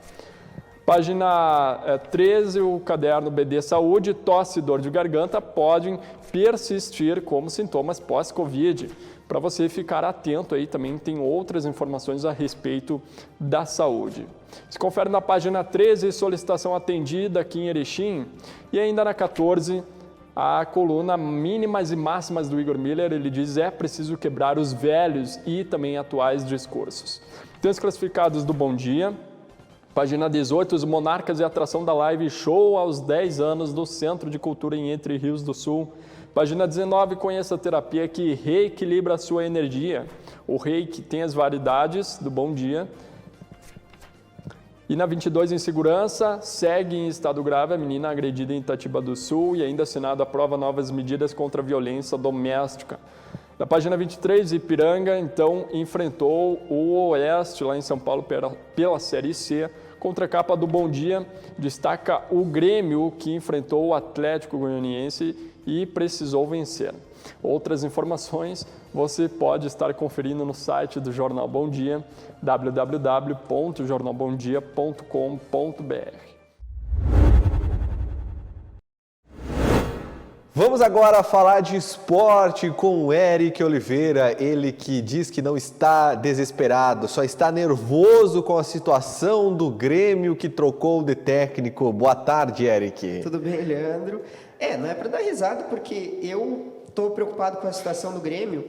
Página 13, o caderno BD Saúde, tosse e dor de garganta podem persistir como sintomas pós-Covid. Para você ficar atento aí, também tem outras informações a respeito da saúde. Se confere na página 13, solicitação atendida aqui em Erechim, e ainda na 14, a coluna mínimas e máximas do Igor Miller, ele diz: é preciso quebrar os velhos e também atuais discursos. Tem os classificados do Bom Dia. Página 18, os monarcas e atração da live show aos 10 anos do Centro de Cultura em Entre Rios do Sul. Página 19, conheça a terapia que reequilibra a sua energia. O Reiki tem as variedades do Bom Dia. E na 22, em segurança, segue em estado grave a menina agredida em Itatiba do Sul, e ainda Senado aprova novas medidas contra a violência doméstica. Na página 23, Ipiranga, então, enfrentou o Oeste, lá em São Paulo, pela Série C. Contra a capa do Bom Dia, destaca o Grêmio, que enfrentou o Atlético Goianiense e precisou vencer. Outras informações você pode estar conferindo no site do Jornal Bom Dia, www.jornalbomdia.com.br. Vamos agora falar de esporte com o Eric Oliveira, ele que diz que não está desesperado, só está nervoso com a situação do Grêmio que trocou de técnico. Boa tarde, Eric. Tudo bem, Leandro? Não é para dar risada, porque eu estou preocupado com a situação do Grêmio,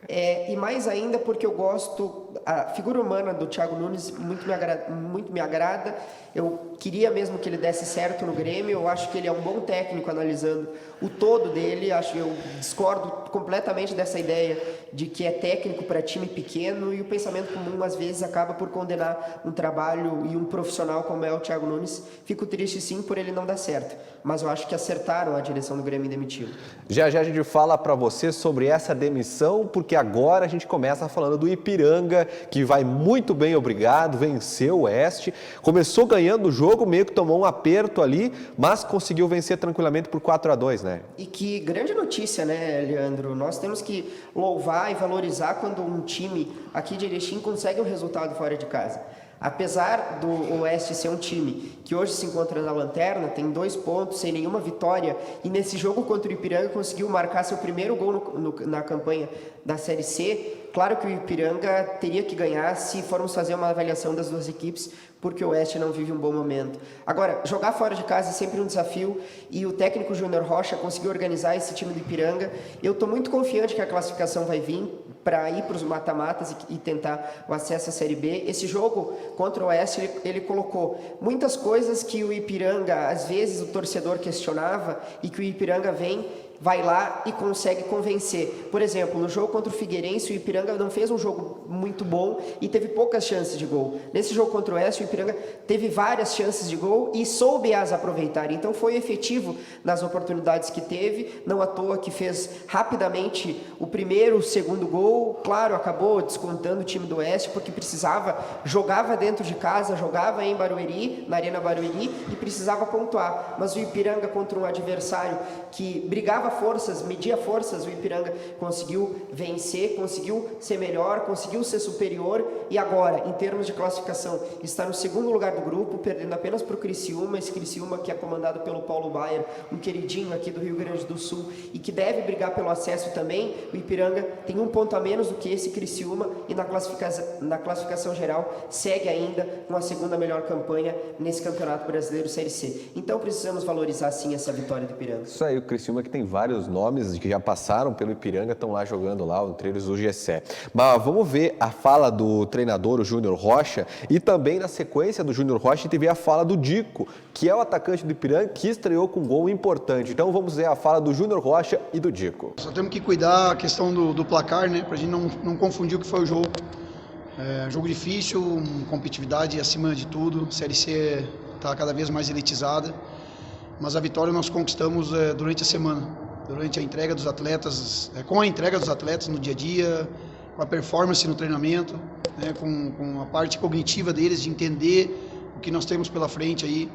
e mais ainda porque eu gosto, a figura humana do Thiago Nunes muito me agrada. Eu queria mesmo que ele desse certo no Grêmio. Eu acho que ele é um bom técnico analisando o todo dele. Eu discordo completamente dessa ideia de que é técnico para time pequeno, e o pensamento comum às vezes acaba por condenar um trabalho e um profissional como é o Thiago Nunes. Fico triste sim por ele não dar certo, mas eu acho que acertaram a direção do Grêmio em demiti-lo. Já a gente fala para você sobre essa demissão, porque agora a gente começa falando do Ipiranga, que vai muito bem, obrigado, venceu o Oeste, começou ganhando o jogo, meio que tomou um aperto ali, mas conseguiu vencer tranquilamente por 4-2, né? E que grande notícia, né, Leandro? Nós temos que louvar e valorizar quando um time aqui de Erechim consegue um resultado fora de casa. Apesar do Oeste ser um time que hoje se encontra na lanterna, tem 2 pontos, sem nenhuma vitória, e nesse jogo contra o Ipiranga conseguiu marcar seu primeiro gol na campanha da Série C. Claro que o Ipiranga teria que ganhar se formos fazer uma avaliação das duas equipes, porque o Oeste não vive um bom momento. Agora, jogar fora de casa é sempre um desafio, e o técnico Júnior Rocha conseguiu organizar esse time do Ipiranga. Eu estou muito confiante que a classificação vai vir para ir para os mata-matas e tentar o acesso à Série B. Esse jogo contra o Oeste, ele colocou muitas coisas que o Ipiranga, às vezes o torcedor questionava, e que o Ipiranga vai lá e consegue convencer. Por exemplo, no jogo contra o Figueirense, o Ipiranga não fez um jogo muito bom e teve poucas chances de gol. Nesse jogo contra o Oeste, o Ipiranga teve várias chances de gol e soube as aproveitar. Então foi efetivo nas oportunidades que teve, não à toa que fez rapidamente o primeiro, o segundo gol. Claro, acabou descontando o time do Oeste, porque jogava dentro de casa, jogava em Barueri, na Arena Barueri, e precisava pontuar. Mas o Ipiranga, contra um adversário que brigava forças, media forças, o Ipiranga conseguiu vencer, conseguiu ser melhor, conseguiu ser superior, e agora, em termos de classificação, está no segundo lugar do grupo, perdendo apenas para o Criciúma, esse Criciúma que é comandado pelo Paulo Baier, um queridinho aqui do Rio Grande do Sul, e que deve brigar pelo acesso também. O Ipiranga tem 1 ponto a menos do que esse Criciúma, e na classificação geral segue ainda com a segunda melhor campanha nesse Campeonato Brasileiro Série C. Então precisamos valorizar sim essa vitória do Ipiranga. Isso aí, o Criciúma que tem vários nomes que já passaram pelo Ipiranga, estão lá jogando lá, entre eles o Gessé. Mas vamos ver a fala do treinador, o Júnior Rocha, e também na sequência do Júnior Rocha teve a fala do Dico, que é o atacante do Ipiranga, que estreou com um gol importante. Então vamos ver a fala do Júnior Rocha e do Dico. Só temos que cuidar a questão do placar, né, pra gente não confundir o que foi o jogo. Jogo difícil, competitividade acima de tudo, a Série C está cada vez mais elitizada, mas a vitória nós conquistamos durante a semana. Durante a entrega dos atletas, com a entrega dos atletas no dia a dia, com a performance no treinamento, né, com a parte cognitiva deles, de entender o que nós temos pela frente aí.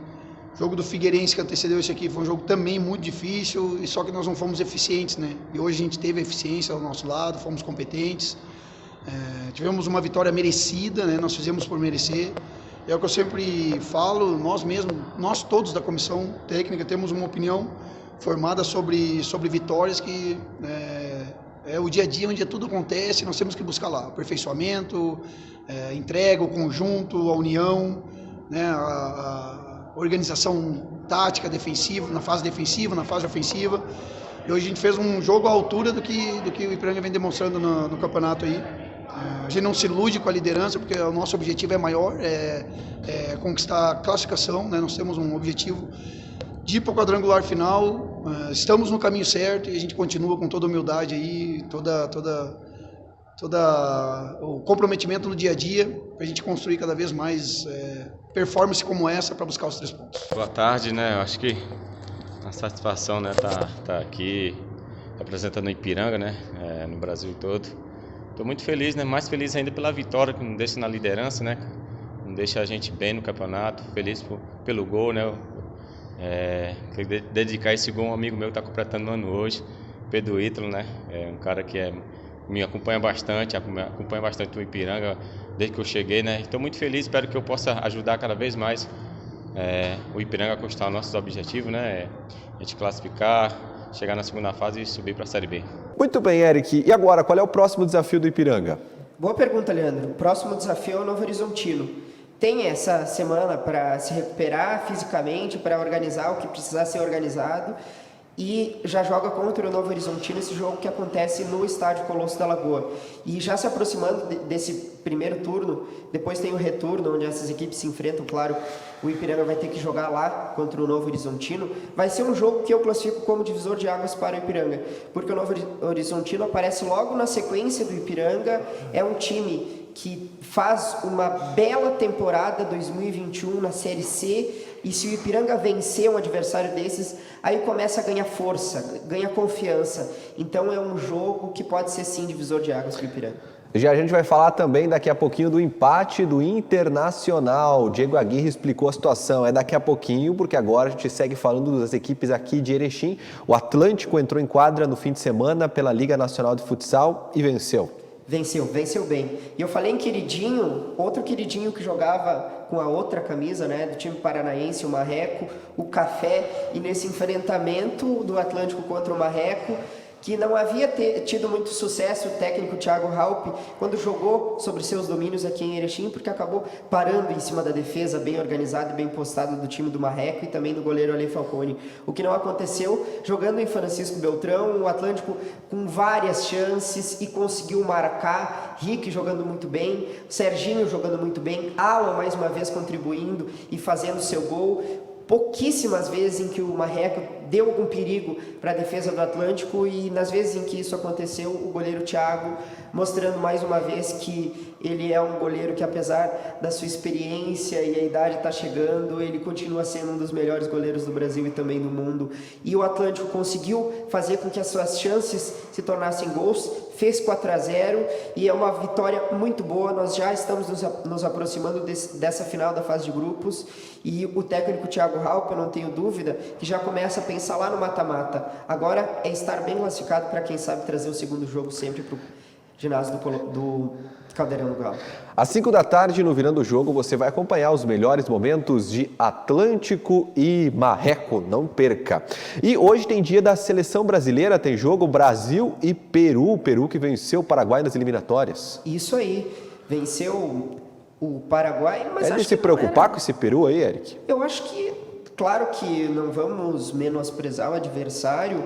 O jogo do Figueirense que antecedeu esse aqui foi um jogo também muito difícil, e só que nós não fomos eficientes, né? E hoje a gente teve a eficiência ao nosso lado, fomos competentes, tivemos uma vitória merecida, né? Nós fizemos por merecer. É o que eu sempre falo, nós todos da comissão técnica temos uma opinião formada sobre vitórias, que é o dia a dia onde tudo acontece. Nós temos que buscar lá aperfeiçoamento, entrega, o conjunto, a união, né, a organização tática defensiva, na fase defensiva, na fase ofensiva. E hoje a gente fez um jogo à altura do que o Ipiranga vem demonstrando no campeonato aí. A gente não se ilude com a liderança, porque o nosso objetivo é maior, é conquistar a classificação, né? Nós temos um objetivo de ir para o quadrangular final, estamos no caminho certo, e a gente continua com toda a humildade aí, toda o comprometimento no dia a dia, para a gente construir cada vez mais performance como essa para buscar os 3 pontos. Boa tarde, né? Eu acho que a satisfação, né, tá aqui representando o Ipiranga, né, no Brasil todo. Estou muito feliz, né? Mais feliz ainda pela vitória, que não deixa na liderança, né? Não deixa a gente bem no campeonato. Feliz pelo gol, né? Queria dedicar esse gol a um amigo meu que está completando um ano hoje, Pedro Ítalo, né? É um cara que me acompanha bastante o Ipiranga desde que eu cheguei, né? Estou muito feliz, espero que eu possa ajudar cada vez mais o Ipiranga a conquistar nossos objetivos, né? A gente classificar, chegar na segunda fase e subir para a Série B. Muito bem, Eric. E agora, qual é o próximo desafio do Ipiranga? Boa pergunta, Leandro. O próximo desafio é o Novo Horizontino. Tem essa semana para se recuperar fisicamente, para organizar o que precisar ser organizado, e já joga contra o Novo Horizontino, esse jogo que acontece no estádio Colosso da Lagoa. E já se aproximando desse primeiro turno, depois tem o retorno, onde essas equipes se enfrentam, claro, o Ipiranga vai ter que jogar lá contra o Novo Horizontino. Vai ser um jogo que eu classifico como divisor de águas para o Ipiranga, porque o Novo Horizontino aparece logo na sequência do Ipiranga, é um time que faz uma bela temporada 2021 na Série C, e se o Ipiranga vencer um adversário desses, aí começa a ganhar força, ganha confiança. Então é um jogo que pode ser sim divisor de águas para o Ipiranga. Já a gente vai falar também daqui a pouquinho do empate do Internacional. Diego Aguirre explicou a situação, é daqui a pouquinho, porque agora a gente segue falando das equipes aqui de Erechim. O Atlântico entrou em quadra no fim de semana pela Liga Nacional de Futsal e venceu. Venceu bem. E eu falei em queridinho, outro queridinho que jogava com a outra camisa, né, do time paranaense, o Marreco, o Café, e nesse enfrentamento do Atlântico contra o Marreco, que não havia tido muito sucesso o técnico Thiago Halpe quando jogou sobre seus domínios aqui em Erechim, porque acabou parando em cima da defesa bem organizada e bem postada do time do Marreco e também do goleiro Ale Falcone. O que não aconteceu jogando em Francisco Beltrão, o Atlântico com várias chances e conseguiu marcar, Rick jogando muito bem, Serginho jogando muito bem, Alan mais uma vez contribuindo e fazendo seu gol. Pouquíssimas vezes em que o Marreco deu algum perigo para a defesa do Atlântico, e nas vezes em que isso aconteceu, o goleiro Thiago mostrando mais uma vez que ele é um goleiro que, apesar da sua experiência e a idade está chegando, ele continua sendo um dos melhores goleiros do Brasil e também do mundo. E o Atlântico conseguiu fazer com que as suas chances se tornassem gols, fez 4-0 e é uma vitória muito boa. Nós já estamos nos aproximando dessa final da fase de grupos, e o técnico Thiago Halpe, eu não tenho dúvida, que já começa a pensar lá no mata-mata. Agora é estar bem classificado para, quem sabe, trazer o segundo jogo sempre para o ginásio do Caldeirão do Galo. Às 5 da tarde, no Virando o Jogo, você vai acompanhar os melhores momentos de Atlântico e Marreco. Não perca. E hoje tem dia da Seleção Brasileira, tem jogo Brasil e Peru. Peru que venceu o Paraguai nas eliminatórias. Isso aí. Venceu o Paraguai, mas é de se preocupar com esse Peru aí, Eric? Eu acho que, claro que não vamos menosprezar o adversário,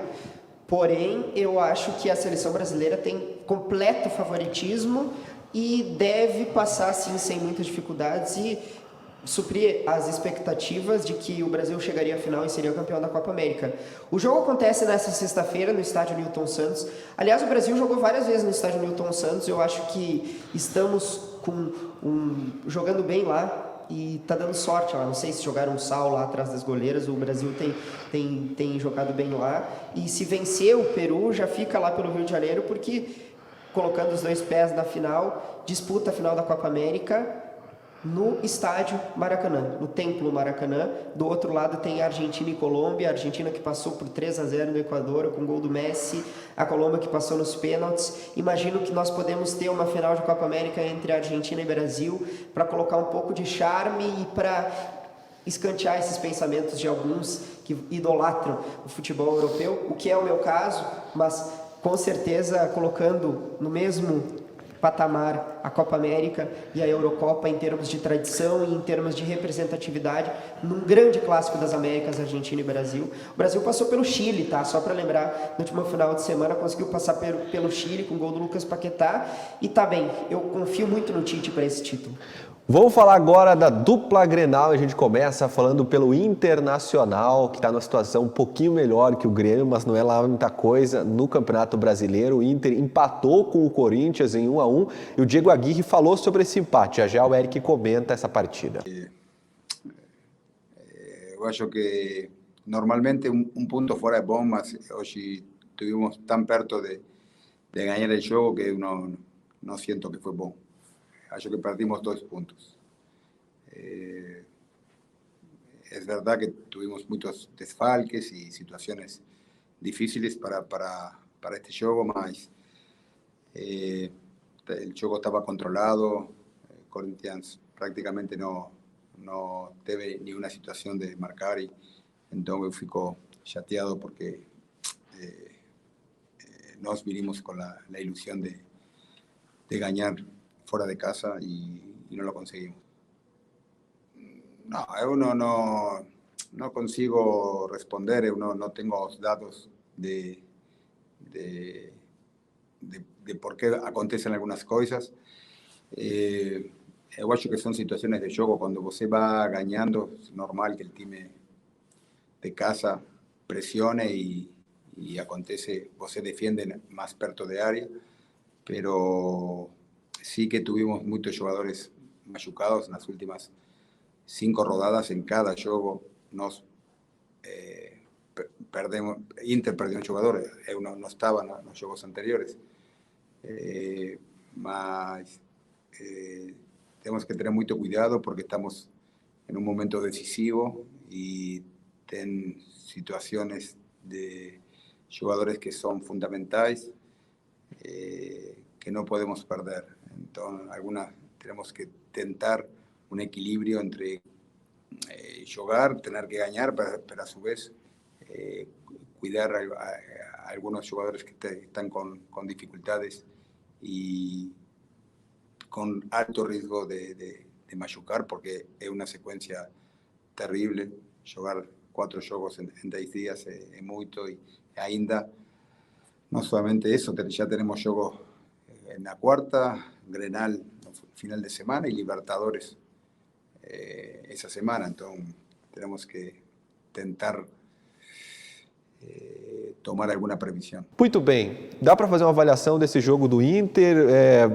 porém, eu acho que a Seleção Brasileira tem completo favoritismo e deve passar, sim, sem muitas dificuldades e suprir as expectativas de que o Brasil chegaria à final e seria o campeão da Copa América. O jogo acontece nesta sexta-feira no estádio Newton Santos. Aliás, o Brasil jogou várias vezes no estádio Newton Santos. Eu acho que estamos jogando bem lá e tá dando sorte lá. Não sei se jogaram um sal lá atrás das goleiras. O Brasil tem jogado bem lá. E se vencer o Peru, já fica lá pelo Rio de Janeiro, porque colocando os dois pés na final, disputa a final da Copa América no estádio Maracanã, no Templo Maracanã. Do outro lado tem a Argentina e Colômbia, a Argentina que passou por 3-0 no Equador com gol do Messi, a Colômbia que passou nos pênaltis. Imagino que nós podemos ter uma final de Copa América entre a Argentina e Brasil para colocar um pouco de charme e para escantear esses pensamentos de alguns que idolatram o futebol europeu, o que é o meu caso, mas com certeza colocando no mesmo patamar a Copa América e a Eurocopa em termos de tradição e em termos de representatividade, num grande clássico das Américas, Argentina e Brasil. O Brasil passou pelo Chile, tá? Só para lembrar, no último final de semana conseguiu passar pelo Chile com o gol do Lucas Paquetá e tá bem, eu confio muito no Tite para esse título. Vamos falar agora da dupla Grenal. A gente começa falando pelo Internacional, que está numa situação um pouquinho melhor que o Grêmio, mas não é lá muita coisa no Campeonato Brasileiro. O Inter empatou com o Corinthians em 1-1 e o Diego Aguirre falou sobre esse empate. Já o Eric comenta essa partida. Eu acho que normalmente um ponto fora é bom, mas hoje estivemos tão perto de ganhar o jogo que eu não sinto que foi bom. Acho que perdimos 2 puntos. Es verdad que tuvimos muchos desfalques y situaciones difíciles para este juego, mas el juego estaba controlado. Corinthians prácticamente no teve ninguna situación de marcar y entonces eu fico chateado porque nós vinimos com a ilusão de ganhar fora de casa e não lo conseguimos. Não, eu não consigo responder, eu não tenho os dados de por que acontecem algumas coisas. Eu acho que são situações de jogo. Quando você vai ganhando, é normal que o time de casa pressione e acontece, você defende mais perto da área, pero sí que tuvimos muitos jogadores machucados nas últimas 5 rodadas. Em cada jogo nós perdemos. Inter perdeu um jogador, eu não estava nos jogos anteriores, mas temos que ter muito cuidado porque estamos em um momento decisivo e tem situações de jogadores que são fundamentais que não podemos perder. Então, temos que tentar um equilíbrio entre jogar, ter que ganhar, pero a su vez cuidar a algunos jogadores que están con dificultades y con alto riesgo de machucar, porque es una secuencia terrible. Jogar 4 jogos en 10 días es mucho, y ainda no solamente eso, ya tenemos jogos en la cuarta, Grenal final de semana y Libertadores essa semana. Então temos que tentar tomar alguma previsão. Muito bem. Dá para fazer uma avaliação desse jogo do Inter?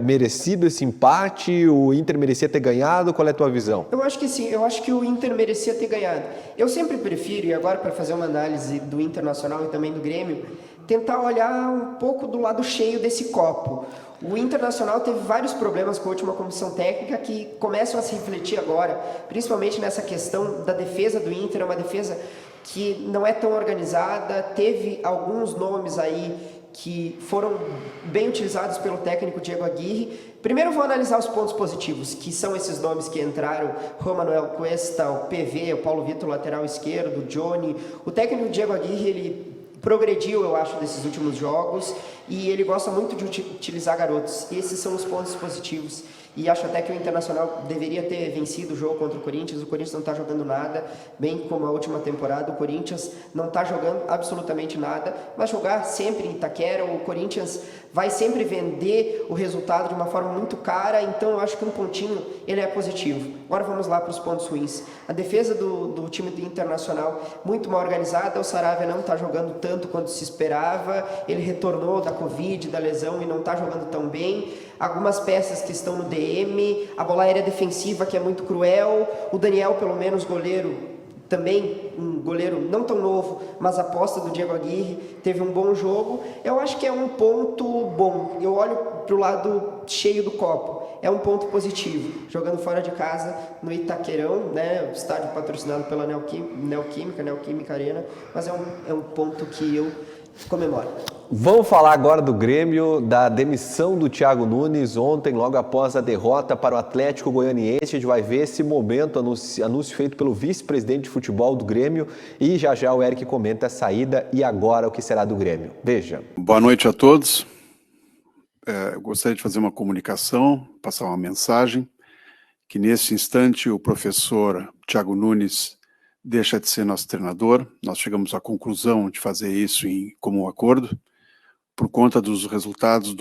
Merecido esse empate? O Inter merecia ter ganhado? Qual é a tua visão? Eu acho que sim. Eu acho que o Inter merecia ter ganhado. Eu sempre prefiro, e agora para fazer uma análise do Internacional e também do Grêmio, tentar olhar um pouco do lado cheio desse copo. O Internacional teve vários problemas com a última comissão técnica que começam a se refletir agora, principalmente nessa questão da defesa do Inter. É uma defesa que não é tão organizada, teve alguns nomes aí que foram bem utilizados pelo técnico Diego Aguirre. Primeiro vou analisar os pontos positivos, que são esses nomes que entraram: Juan Manuel Cuesta, o PV, o Paulo Vitor, lateral esquerdo, o Johnny. O técnico Diego Aguirre, ele progrediu, eu acho, desses últimos jogos, e ele gosta muito de utilizar garotos. Esses são os pontos positivos. E acho até que o Internacional deveria ter vencido o jogo contra o Corinthians. O Corinthians não está jogando nada, bem como a última temporada. O Corinthians não está jogando absolutamente nada, mas jogar sempre em Itaquera, o Corinthians vai sempre vender o resultado de uma forma muito cara. Então eu acho que um pontinho ele é positivo. Agora vamos lá para os pontos ruins. A defesa do time do Internacional muito mal organizada. O Saravia não está jogando tanto quanto se esperava. Ele retornou da Covid, da lesão, e não está jogando tão bem. Algumas peças que estão no DM, a bola aérea defensiva que é muito cruel. O Daniel, pelo menos, goleiro, também um goleiro não tão novo, mas aposta do Diego Aguirre, teve um bom jogo. Eu acho que é um ponto bom. Eu olho para o lado cheio do copo. É um ponto positivo. Jogando fora de casa, no Itaquerão, né? Estádio patrocinado pela Neoquímica Arena, mas é um ponto que eu comemoro. Vamos falar agora do Grêmio, da demissão do Thiago Nunes ontem, logo após a derrota para o Atlético Goianiense. A gente vai ver esse momento, anúncio feito pelo vice-presidente de futebol do Grêmio, e já o Eric comenta a saída e agora o que será do Grêmio. Veja. Boa noite a todos. Eu gostaria de fazer uma comunicação, passar uma mensagem, que nesse instante o professor Thiago Nunes deixa de ser nosso treinador. Nós chegamos à conclusão de fazer isso em comum acordo, por conta dos resultados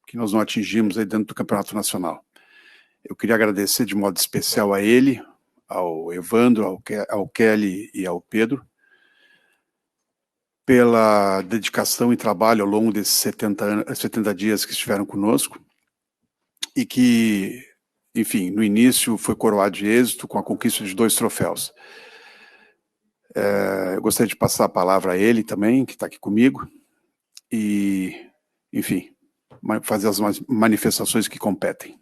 que nós não atingimos aí dentro do Campeonato Nacional. Eu queria agradecer de modo especial a ele, ao Evandro, ao Kelly e ao Pedro, pela dedicação e trabalho ao longo desses 70 dias que estiveram conosco, e que, enfim, no início foi coroado de êxito com a conquista de 2 troféus. Eu gostaria de passar a palavra a ele também, que está aqui comigo, e, enfim, fazer as manifestações que competem.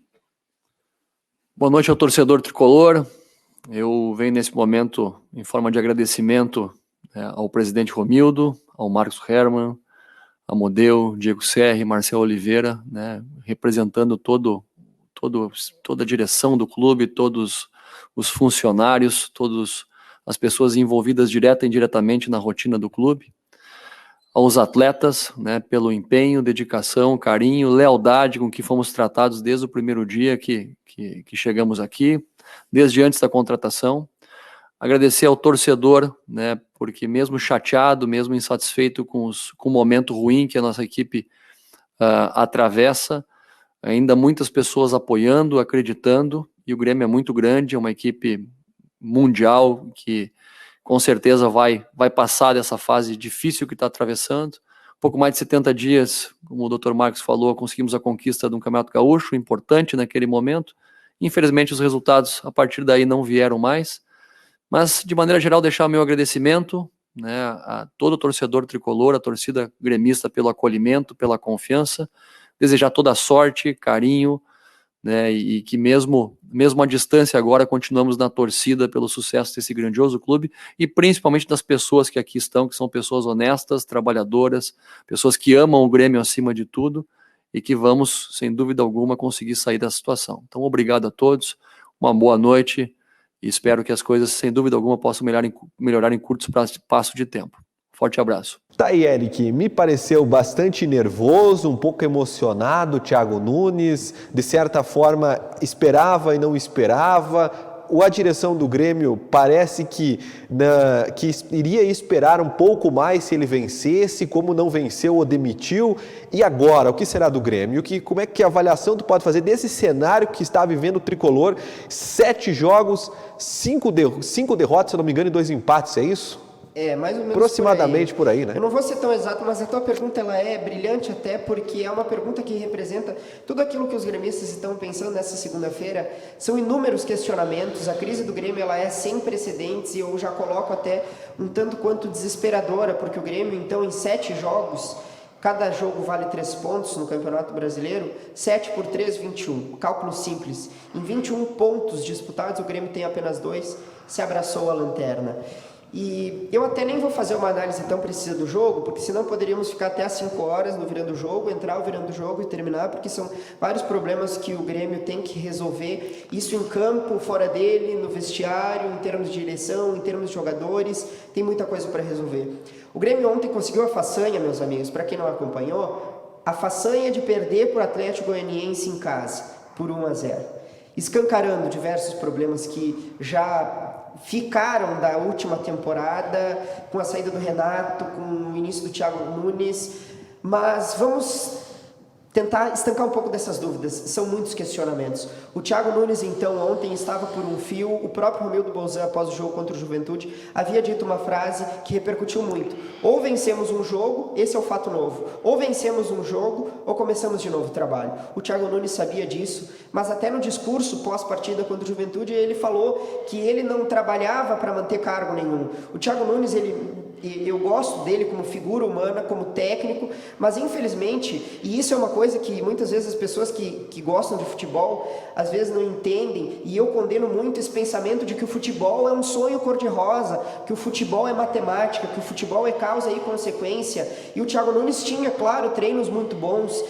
Boa noite ao torcedor tricolor. Eu venho nesse momento em forma de agradecimento ao presidente Romildo, ao Marcos Herman, a Modeu, Diego Serri, Marcelo Oliveira, né, representando toda a direção do clube, todos os funcionários, todas as pessoas envolvidas direta e indiretamente na rotina do clube. aos atletas, né, pelo empenho, dedicação, carinho, lealdade com que fomos tratados desde o primeiro dia que chegamos aqui, desde antes da contratação. Agradecer ao torcedor, né, porque mesmo chateado, mesmo insatisfeito com o momento ruim que a nossa equipe atravessa, ainda muitas pessoas apoiando, acreditando, e o Grêmio é muito grande, é uma equipe mundial que com certeza vai passar dessa fase difícil que está atravessando. Pouco mais de 70 dias, como o Dr. Marcos falou, conseguimos a conquista de um Campeonato Gaúcho, importante naquele momento. Infelizmente os resultados a partir daí não vieram mais, mas de maneira geral deixar o meu agradecimento, né, a todo o torcedor tricolor, a torcida gremista pelo acolhimento, pela confiança, desejar toda a sorte, carinho, né, e que mesmo à distância agora continuamos na torcida pelo sucesso desse grandioso clube e principalmente das pessoas que aqui estão, que são pessoas honestas, trabalhadoras, pessoas que amam o Grêmio acima de tudo e que vamos, sem dúvida alguma, conseguir sair da situação. Então, obrigado a todos, uma boa noite e espero que as coisas, sem dúvida alguma, possam melhorar em curto espaço de tempo. Forte abraço. Tá aí, Eric, me pareceu bastante nervoso, um pouco emocionado, Thiago Nunes, de certa forma esperava e não esperava. A direção do Grêmio parece que iria esperar um pouco mais se ele vencesse, como não venceu, o demitiu. E agora, o que será do Grêmio? Como é que a avaliação tu pode fazer desse cenário que está vivendo o Tricolor? 7 jogos, 5 derrotas, se não me engano, e 2 empates, é isso? Mais ou menos aproximadamente por aí, né? Eu não vou ser tão exato, mas a tua pergunta ela é brilhante até porque é uma pergunta que representa tudo aquilo que os gremistas estão pensando nessa segunda-feira. São inúmeros questionamentos, a crise do Grêmio ela é sem precedentes e eu já coloco até um tanto quanto desesperadora, porque o Grêmio então em 7 jogos, cada jogo vale 3 pontos no Campeonato Brasileiro, 7 por 3, 21, cálculo simples. Em 21 pontos disputados, o Grêmio tem apenas 2, se abraçou a lanterna. E eu até nem vou fazer uma análise tão precisa do jogo, porque senão poderíamos ficar até às 5 horas no virando o jogo, entrar o virando o jogo e terminar, porque são vários problemas que o Grêmio tem que resolver, isso em campo, fora dele, no vestiário, em termos de direção, em termos de jogadores, tem muita coisa para resolver. O Grêmio ontem conseguiu a façanha, meus amigos, para quem não acompanhou, a façanha de perder para o Atlético Goianiense em casa, por 1-0, escancarando diversos problemas que já ficaram da última temporada, com a saída do Renato, com o início do Thiago Nunes, mas vamos tentar estancar um pouco dessas dúvidas, são muitos questionamentos. O Thiago Nunes, então, ontem estava por um fio, o próprio Romildo Bolzan, após o jogo contra o Juventude, havia dito uma frase que repercutiu muito. Ou vencemos um jogo, esse é o fato novo, ou vencemos um jogo, ou começamos de novo o trabalho. O Thiago Nunes sabia disso, mas até no discurso pós-partida contra o Juventude, ele falou que ele não trabalhava para manter cargo nenhum. O Thiago Nunes, eu gosto dele como figura humana, como técnico, mas infelizmente, e isso é uma coisa que muitas vezes as pessoas que gostam de futebol, às vezes não entendem, e eu condeno muito esse pensamento de que o futebol é um sonho cor-de-rosa, que o futebol é matemática, que o futebol é causa e consequência, e o Thiago Nunes tinha, claro, treinos muito bons,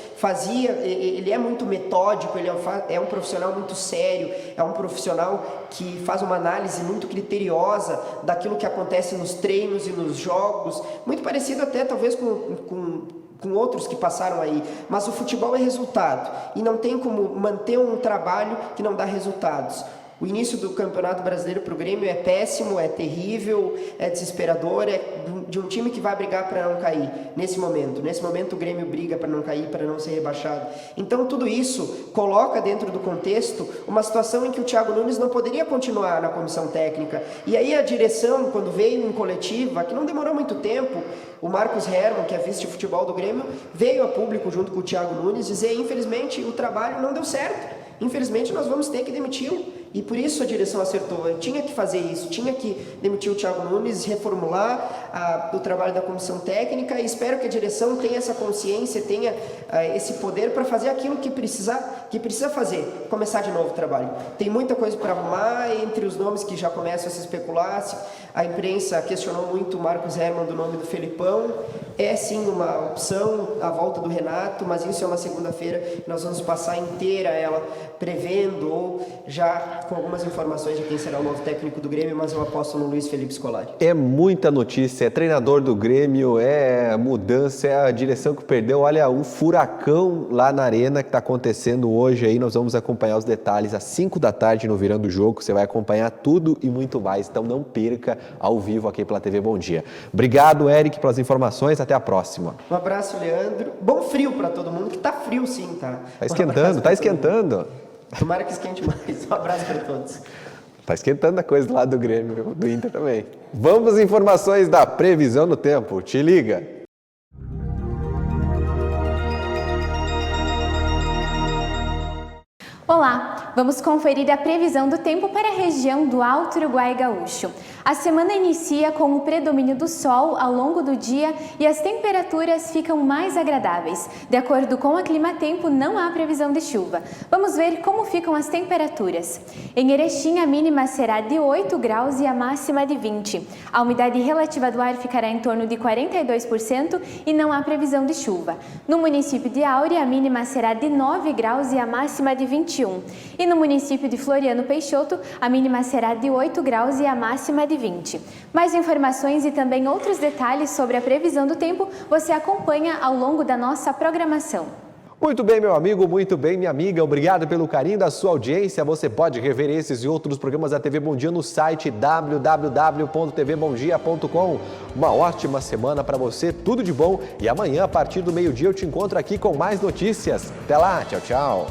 ele é muito metódico, ele é um profissional muito sério, é um profissional que faz uma análise muito criteriosa daquilo que acontece nos treinos e nos jogos, muito parecido até talvez com outros que passaram aí, mas o futebol é resultado e não tem como manter um trabalho que não dá resultados. O início do Campeonato Brasileiro para o Grêmio é péssimo, é terrível, é desesperador, é de um time que vai brigar para não cair nesse momento. Nesse momento o Grêmio briga para não cair, para não ser rebaixado. Então tudo isso coloca dentro do contexto uma situação em que o Thiago Nunes não poderia continuar na comissão técnica. E aí a direção, quando veio em coletiva, que não demorou muito tempo, o Marcos Herman, que é vice de futebol do Grêmio, veio a público junto com o Thiago Nunes dizer, infelizmente, o trabalho não deu certo. Infelizmente, nós vamos ter que demiti-lo. E por isso a direção acertou. Eu tinha que fazer isso, tinha que demitir o Thiago Nunes, reformular o trabalho da comissão técnica e espero que a direção tenha essa consciência, tenha esse poder para fazer aquilo que precisa fazer, começar de novo o trabalho. Tem muita coisa para arrumar, entre os nomes que já começam a se especular, A imprensa questionou muito o Marcos Herman do nome do Felipão. É sim uma opção a volta do Renato, mas isso é uma segunda-feira. Nós vamos passar inteira ela prevendo ou já com algumas informações de quem será o novo técnico do Grêmio, mas eu aposto no Luiz Felipe Scolari. É muita notícia, é treinador do Grêmio, é mudança, é a direção que perdeu. Olha, um furacão lá na arena que está acontecendo hoje aí. Nós vamos acompanhar os detalhes às 5 da tarde no Virando o Jogo. Você vai acompanhar tudo e muito mais, então não perca ao vivo aqui pela TV Bom Dia. Obrigado, Eric, pelas informações. Até a próxima. Um abraço, Leandro. Bom frio para todo mundo, que tá frio sim, tá? Tá esquentando, tá esquentando. Tomara que esquente mais. Um abraço para todos. Tá esquentando a coisa lá do Grêmio, do Inter também. Vamos às informações da previsão do tempo. Te liga. Olá, vamos conferir a previsão do tempo para a região do Alto Uruguai Gaúcho. A semana inicia com o predomínio do sol ao longo do dia e as temperaturas ficam mais agradáveis. De acordo com a Climatempo, não há previsão de chuva. Vamos ver como ficam as temperaturas. Em Erechim, a mínima será de 8 graus e a máxima de 20. A umidade relativa do ar ficará em torno de 42% e não há previsão de chuva. No município de Áurea, a mínima será de 9 graus e a máxima de 21. E no município de Floriano Peixoto, a mínima será de 8 graus e a máxima de 20. Mais informações e também outros detalhes sobre a previsão do tempo você acompanha ao longo da nossa programação. Muito bem, meu amigo, muito bem, minha amiga. Obrigado pelo carinho da sua audiência. Você pode rever esses e outros programas da TV Bom Dia no site www.tvbomdia.com. Uma ótima semana para você, tudo de bom. E amanhã, a partir do meio-dia, eu te encontro aqui com mais notícias. Até lá, tchau, tchau.